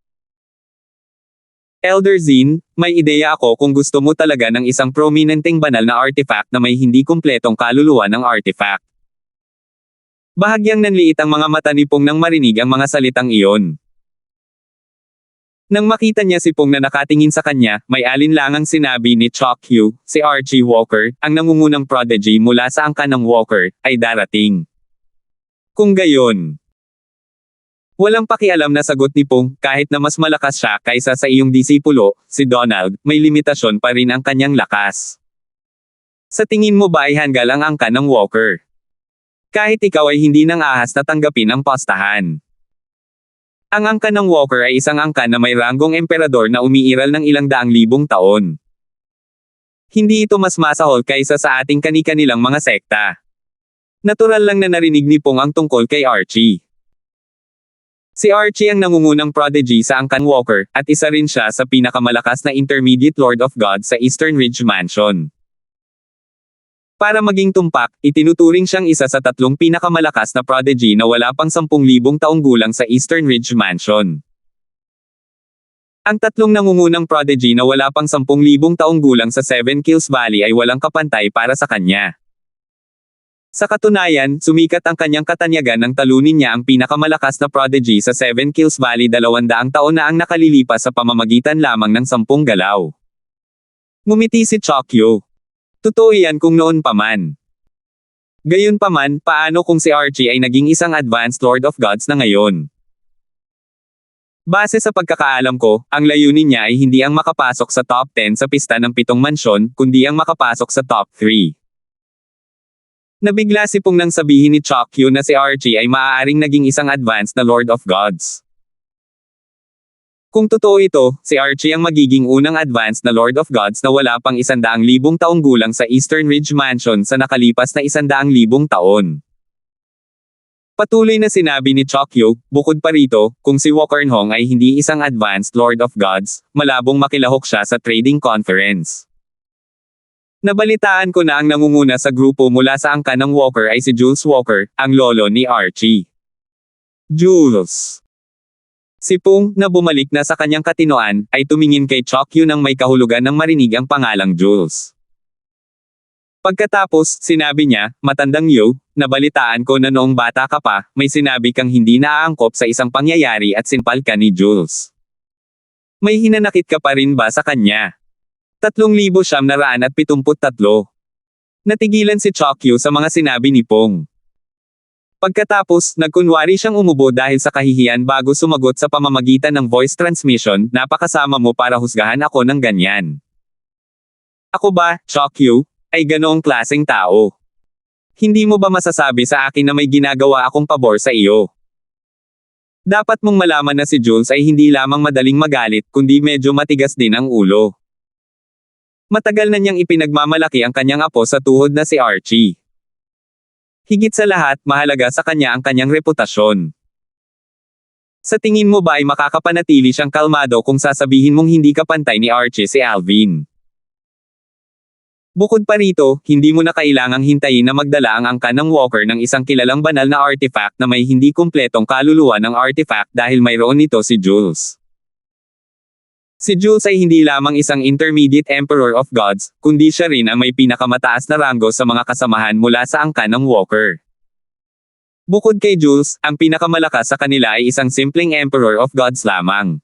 Elder Zin, may ideya ako kung gusto mo talaga ng isang prominenteng banal na artifact na may hindi kumpletong kaluluwa ng artifact. Bahagyang nanliit ang mga mata ni Pong nang marinig ang mga salitang iyon. Nang makita niya si Pong na nakatingin sa kanya, may alinlangang sinabi ni Chokyu, si Archie Walker, ang nangungunang prodigy mula sa angkan ng Walker, ay darating. Kung gayon, walang pakialam na sagot ni Pong, kahit na mas malakas siya kaysa sa iyong disipulo, si Donald, may limitasyon pa rin ang kanyang lakas. Sa tingin mo ba ay hanggal ang angkan ng Walker? Kahit ikaw ay hindi nang ahas na tanggapin ang postahan. Ang angkan ng Walker ay isang angkan na may ranggong emperador na umiiral ng ilang daang libong taon. Hindi ito mas masahol kaysa sa ating kani-kanilang mga sekta. Natural lang na narinig ni Pong ang tungkol kay Archie. Si Archie ang nangungunang prodigy sa angkan Walker, at isa rin siya sa pinakamalakas na intermediate Lord of God sa Eastern Ridge Mansion. Para maging tumpak, itinuturing siyang isa sa 3 pinakamalakas na prodigy na wala pang 10,000 taong gulang sa Eastern Ridge Mansion. Ang 3 nangungunang prodigy na wala pang 10,000 taong gulang sa Seven Kills Valley ay walang kapantay para sa kanya. Sa katunayan, sumikat ang kanyang katanyagan nang talunin niya ang pinakamalakas na prodigy sa Seven Kills Valley 200 taon na ang nakalilipas sa pamamagitan lamang ng 10 galaw. Ngumiti si Chokyu. Totoo yan kung noon pa man. Gayunpaman, paano kung si Archie ay naging isang advanced Lord of Gods na ngayon? Base sa pagkakaalam ko, ang layunin niya ay hindi ang makapasok sa top 10 sa pista ng 7 mansyon, kundi ang makapasok sa top 3. Nabigla si Pong nang sabihin ni Chokyu na si Archie ay maaaring naging isang advanced na Lord of Gods. Kung totoo ito, si Archie ang magiging unang advanced na Lord of Gods na wala pang 100,000 taong gulang sa Eastern Ridge Mansion sa nakalipas na 100,000 taon. Patuloy na sinabi ni Chokyu, bukod pa rito, kung si Walkernhong ay hindi isang advanced Lord of Gods, malabong makilahok siya sa trading conference. Nabalitaan ko na ang nangunguna sa grupo mula sa angkan ng Walker ay si Jules Walker, ang lolo ni Archie. Jules. Si Pung, na bumalik na sa kanyang katinoan, ay tumingin kay Chokyu nang may kahulugan ng marinig ang pangalang Jules. Pagkatapos, sinabi niya, matandang Yu, nabalitaan ko na noong bata ka pa, may sinabi kang hindi naaangkop sa isang pangyayari at sinpal ka ni Jules. May hinanakit ka pa rin ba sa kanya? 3,973. Natigilan si Chokyu sa mga sinabi ni Pung. Pagkatapos, nagkunwari siyang umubo dahil sa kahihiyan bago sumagot sa pamamagitan ng voice transmission, napakasama mo para husgahan ako ng ganyan. Ako ba, Chokyu, ay ganoong klaseng tao? Hindi mo ba masasabi sa akin na may ginagawa akong pabor sa iyo? Dapat mong malaman na si Jules ay hindi lamang madaling magalit kundi medyo matigas din ang ulo. Matagal na niyang ipinagmamalaki ang kanyang apo sa tuhod na si Archie. Higit sa lahat, mahalaga sa kanya ang kanyang reputasyon. Sa tingin mo ba ay makakapanatili siyang kalmado kung sasabihin mong hindi ka pantay ni Archie si Alvin? Bukod pa rito, hindi mo na kailangang hintayin na magdala ang angkan ng Walker ng isang kilalang banal na artifact na may hindi kumpletong kaluluwa ng artifact dahil mayroon nito si Jules. Si Jules ay hindi lamang isang intermediate Emperor of Gods, kundi siya rin ang may pinakamataas na ranggo sa mga kasamahan mula sa angkan ng Walker. Bukod kay Jules, ang pinakamalakas sa kanila ay isang simpleng Emperor of Gods lamang.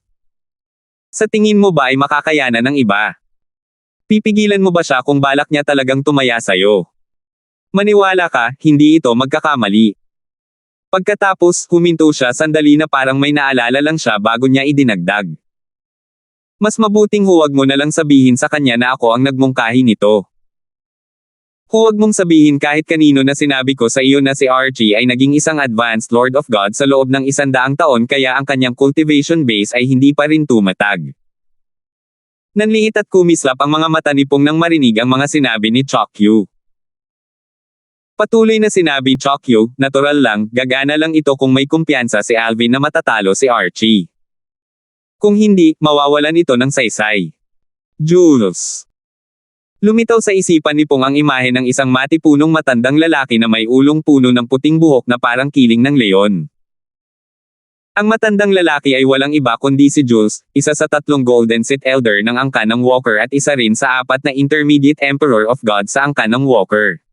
Sa tingin mo ba ay makakayanan ng iba? Pipigilan mo ba siya kung balak niya talagang tumaya sa'yo? Maniwala ka, hindi ito magkakamali. Pagkatapos, huminto siya sandali na parang may naalala lang siya bago niya idinagdag. Mas mabuting huwag mo na lang sabihin sa kanya na ako ang nagmungkahi nito. Huwag mong sabihin kahit kanino na sinabi ko sa iyo na si Archie ay naging isang advanced Lord of God sa loob ng 100 taon kaya ang kanyang cultivation base ay hindi pa rin tumatag. Nanliit at kumislap ang mga mata ni Pung nang marinig ang mga sinabi ni Chokyu. Patuloy na sinabi Chokyu, natural lang, gagana lang ito kung may kumpiyansa si Alvin na matatalo si Archie. Kung hindi, mawawalan ito ng saysay. Jules. Lumitaw sa isipan ni Pung ang imahe ng isang matipunong matandang lalaki na may ulong puno ng puting buhok na parang kiling ng leon. Ang matandang lalaki ay walang iba kundi si Jules, isa sa 3 Golden Sith Elder ng angkan ng Walker at isa rin sa 4 na Intermediate Emperor of God sa angkan ng Walker.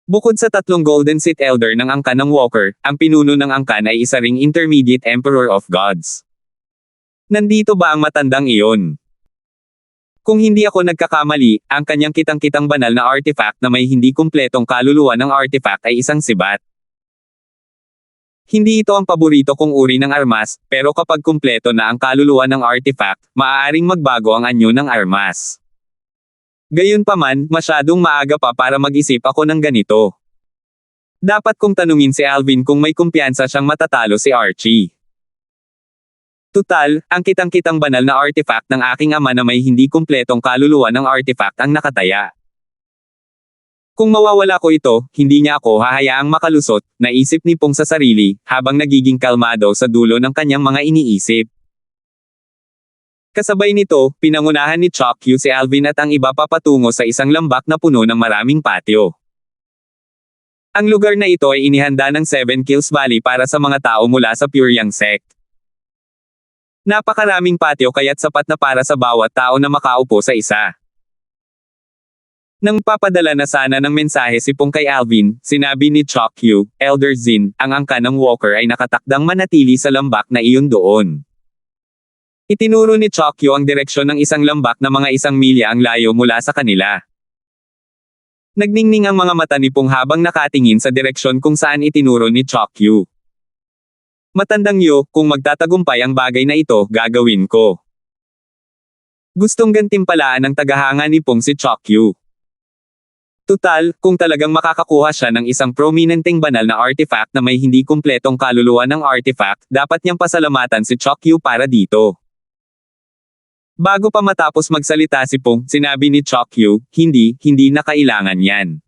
Bukod sa 3 Golden Sith Elder ng angkan ng Walker, ang pinuno ng angkan ay isa ring Intermediate Emperor of Gods. Nandito ba ang matandang iyon? Kung hindi ako nagkakamali, ang kanyang kitang-kitang banal na artifact na may hindi kumpletong kaluluwa ng artifact ay isang sibat. Hindi ito ang paborito kong uri ng armas, pero kapag kumpleto na ang kaluluwa ng artifact, maaaring magbago ang anyo ng armas. Gayunpaman, masyadong maaga pa para mag-isip ako ng ganito. Dapat kong tanungin si Alvin kung may kumpiyansa siyang matatalo si Archie. Tutal, ang kitang-kitang banal na artifact ng aking ama na may hindi kumpletong kaluluwa ng artifact ang nakataya. Kung mawawala ko ito, hindi niya ako hahayaang makalusot, naisip ni Pung sa sarili, habang nagiging kalmado sa dulo ng kanyang mga iniisip. Kasabay nito, pinangunahan ni Chokyu si Alvin at ang iba papatungo sa isang lambak na puno ng maraming patio. Ang lugar na ito ay inihanda ng 7 Kills Valley para sa mga tao mula sa Puryang Sect. Napakaraming patio kaya't sapat na para sa bawat tao na makaupo sa isa. Nang papadala na sana ng mensahe si Pung kay Alvin, sinabi ni Chokyu, Elder Zin, ang angkan ng Walker ay nakatakdang manatili sa lambak na iyon doon. Itinuro ni Chokyu ang direksyon ng isang lambak na mga 1 milya ang layo mula sa kanila. Nagningning ang mga mata ni Pung habang nakatingin sa direksyon kung saan itinuro ni Chokyu. Matandang Yu, kung magtatagumpay ang bagay na ito, gagawin ko. Gustong gantimpalaan ng tagahanga ni Pung si Chokyu. Tutal, kung talagang makakakuha siya ng isang prominenteng banal na artifact na may hindi kumpletong kaluluwa ng artifact, dapat niyang pasalamatan si Chokyu para dito. Bago pa matapos magsalita si Pong, sinabi ni Chokyu, hindi na kailangan yan.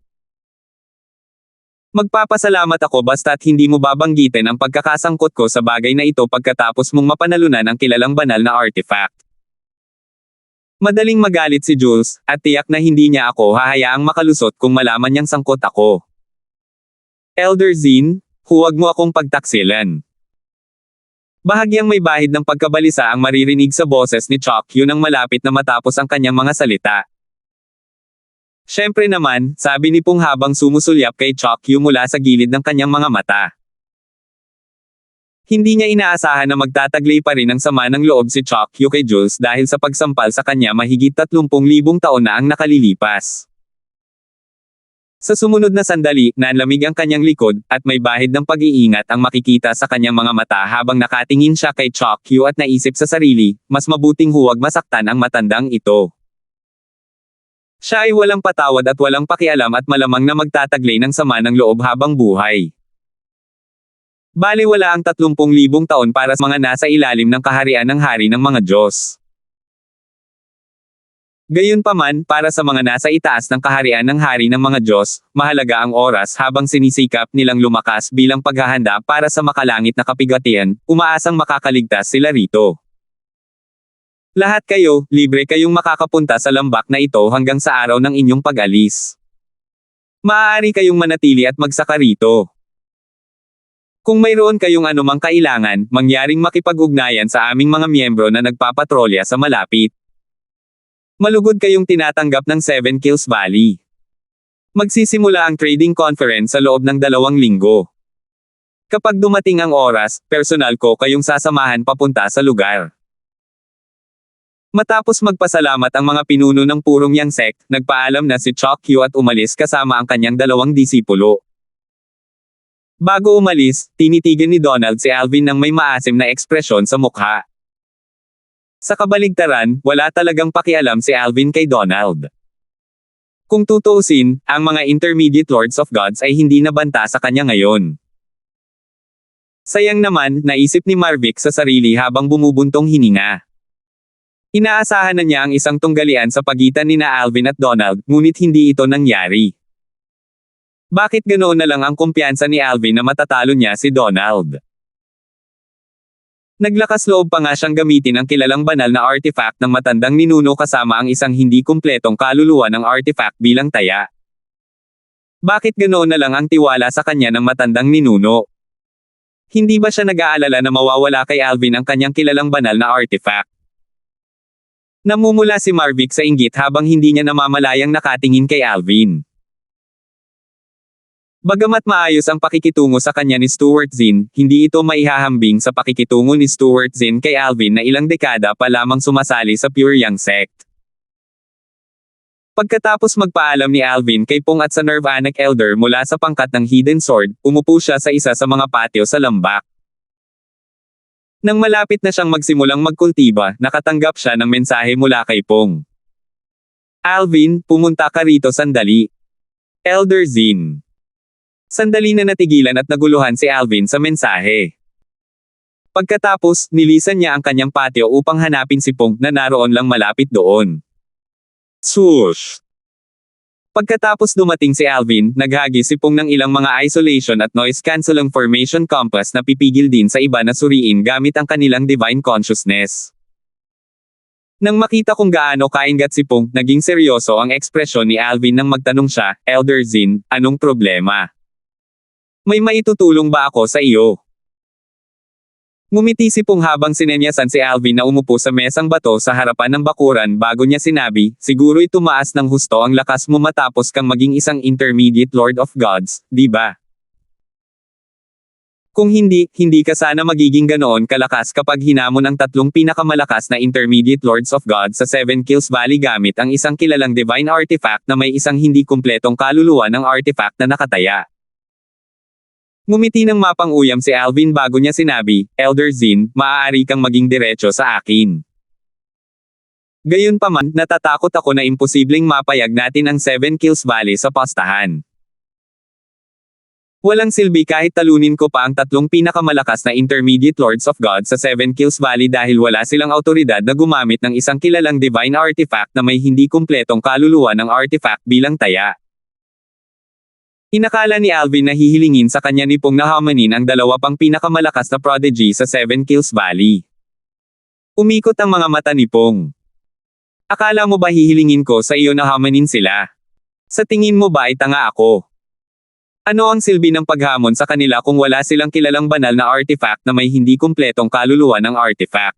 Magpapasalamat ako basta't hindi mo babanggitin ang pagkakasangkot ko sa bagay na ito pagkatapos mong mapanalunan ang kilalang banal na artifact. Madaling magalit si Jules, at tiyak na hindi niya ako hahayaang makalusot kung malaman niyang sangkot ako. Elder Zin, huwag mo akong pagtaksilan. Bahagyang may bahid ng pagkabalisa ang maririnig sa boses ni Chokyu nang malapit na matapos ang kanyang mga salita. Siyempre naman, sabi ni Pong habang sumusulyap kay Chokyu mula sa gilid ng kanyang mga mata. Hindi niya inaasahan na magtataglay pa rin ang sama ng loob si Chokyu kay Jules dahil sa pagsampal sa kanya mahigit 30,000 taon na ang nakalilipas. Sa sumunod na sandali, nanlamig ang kanyang likod, at may bahid ng pag-iingat ang makikita sa kanyang mga mata habang nakatingin siya kay Chokyu at naisip sa sarili, mas mabuting huwag masaktan ang matandang ito. Siya ay walang patawad at walang pakialam at malamang na magtataglay ng sama ng loob habang buhay. Baliwala ang 30,000 taon para sa mga nasa ilalim ng kaharian ng hari ng mga Diyos. Gayunpaman, para sa mga nasa itaas ng kaharian ng hari ng mga Diyos, mahalaga ang oras habang sinisikap nilang lumakas bilang paghahanda para sa makalangit na kapigatian, umaasang makakaligtas sila rito. Lahat kayo, libre kayong makakapunta sa lambak na ito hanggang sa araw ng inyong pag-alis. Maaari kayong manatili at magsaka rito. Kung mayroon kayong anumang kailangan, mangyaring makipag-ugnayan sa aming mga miyembro na nagpapatrolya sa malapit. Malugod kayong tinatanggap ng 7 Kills Valley. Magsisimula ang trading conference sa loob ng 2 linggo. Kapag dumating ang oras, personal ko kayong sasamahan papunta sa lugar. Matapos magpasalamat ang mga pinuno ng purong yang sect, nagpaalam na si Chokyu at umalis kasama ang kanyang 2 disipulo. Bago umalis, tinitigan ni Donald si Alvin ng may maasim na ekspresyon sa mukha. Sa kabaligtaran, wala talagang pakialam si Alvin kay Donald. Kung tutuusin, ang mga intermediate lords of gods ay hindi nabanta sa kanya ngayon. Sayang naman, naisip ni Marvick sa sarili habang bumubuntong hininga. Inaasahan na niya ang isang tunggalian sa pagitan nina Alvin at Donald, ngunit hindi ito nangyari. Bakit ganoon na lang ang kumpiyansa ni Alvin na matatalo niya si Donald? Naglakas loob pa nga siyang gamitin ang kilalang banal na artifact ng matandang ninuno kasama ang isang hindi kumpletong kaluluwa ng artifact bilang taya. Bakit ganoon na lang ang tiwala sa kanya ng matandang ninuno? Hindi ba siya nag-aalala na mawawala kay Alvin ang kanyang kilalang banal na artifact? Namumula si Marvick sa inggit habang hindi niya namamalayang nakatingin kay Alvin. Bagamat maayos ang pakikitungo sa kanya ni Stuart Zin, hindi ito maihahambing sa pakikitungo ni Stuart Zin kay Alvin na ilang dekada pa lamang sumasali sa Pure Yang sect. Pagkatapos magpaalam ni Alvin kay Pong at sa Nerve Anak Elder mula sa pangkat ng Hidden Sword, umupo siya sa isa sa mga patio sa lambak. Nang malapit na siyang magsimulang magkultiba, nakatanggap siya ng mensahe mula kay Pong. Alvin, pumunta ka rito sandali. Elder Zin. Sandali na natigilan at naguluhan si Alvin sa mensahe. Pagkatapos, nilisan niya ang kanyang patio upang hanapin si Pong na naroon lang malapit doon. Swoosh! Pagkatapos dumating si Alvin, naghagis si Pong ng ilang mga isolation at noise cancelling formation compass na pipigil din sa iba na suriin gamit ang kanilang divine consciousness. Nang makita kung gaano kaingat si Pong, naging seryoso ang ekspresyon ni Alvin nang magtanong siya, Elder Zin, anong problema? May maitutulong ba ako sa iyo? Ngumiti si Pong habang sinenyasan si Alvin na umupo sa mesang bato sa harapan ng bakuran bago niya sinabi, siguro'y tumaas ng husto ang lakas mo matapos kang maging isang intermediate Lord of Gods, di ba? Kung hindi ka sana magiging ganoon kalakas kapag hinamon ang 3 pinakamalakas na intermediate Lords of God sa 7 Kills Valley gamit ang isang kilalang divine artifact na may isang hindi kumpletong kaluluwa ng artifact na nakataya. Ngumiti ng mapang-uyam si Alvin bago niya sinabi, Elder Zin, maaari kang maging diretso sa akin. Gayunpaman, natatakot ako na imposibleng mapayag natin ang 7 Kills Valley sa pastahan. Walang silbi kahit talunin ko pa ang tatlong pinakamalakas na intermediate Lords of God sa 7 Kills Valley dahil wala silang autoridad na gumamit ng isang kilalang divine artifact na may hindi kumpletong kaluluwa ng artifact bilang taya. Inakala ni Alvin na hihilingin sa kanya ni Pong na hamanin ang dalawa pang pinakamalakas na prodigy sa 7 Kills Valley. Umikot ang mga mata ni Pong. Akala mo ba hihilingin ko sa iyo na hamanin sila? Sa tingin mo ba ay tanga ako? Ano ang silbi ng paghamon sa kanila kung wala silang kilalang banal na artifact na may hindi kumpletong kaluluwa ng artifact?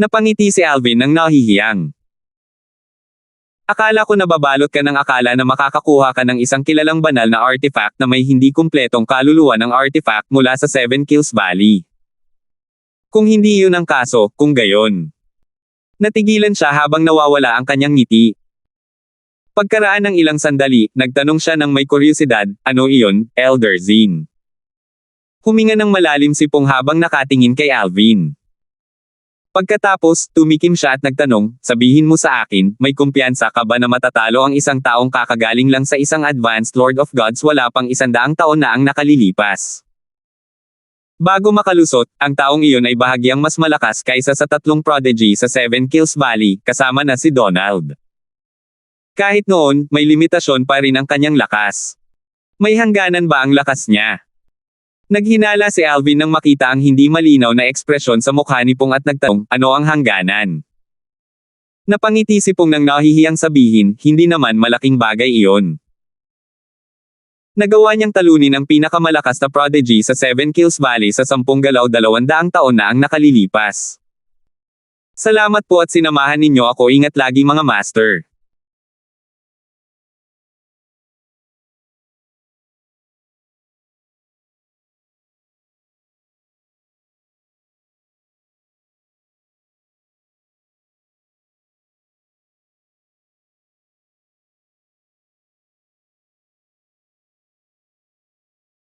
Napangiti si Alvin nang nahihiyang. Akala ko nababalot ka ng akala na makakakuha ka ng isang kilalang banal na artifact na may hindi kumpletong kaluluwa ng artifact mula sa 7 Kills Valley. Kung hindi yun ang kaso, kung gayon. Natigilan siya habang nawawala ang kanyang ngiti. Pagkaraan ng ilang sandali, nagtanong siya ng may kuryosidad, ano iyon, Elder Zin? Huminga ng malalim si Pong habang nakatingin kay Alvin. Pagkatapos, tumikim siya at nagtanong, sabihin mo sa akin, may kumpiyansa ka ba na matatalo ang isang taong kakagaling lang sa isang advanced Lord of Gods wala pang 100 taon na ang nakalilipas? Bago makalusot, ang taong iyon ay bahagyang mas malakas kaysa sa tatlong prodigy sa 7 Kills Valley, kasama na si Donald. Kahit noon, may limitasyon pa rin ang kanyang lakas. May hangganan ba ang lakas niya? Naghinala si Alvin nang makita ang hindi malinaw na ekspresyon sa mukha ni Pong at nagtanong, ano ang hangganan? Napangiti si Pong nang nahihiyang sabihin, hindi naman malaking bagay iyon. Nagawa niyang talunin ang pinakamalakas na prodigy sa 7 Kills Valley sa 10 galaw 200 taon na ang nakalilipas. Salamat po at sinamahan ninyo ako, ingat lagi mga master.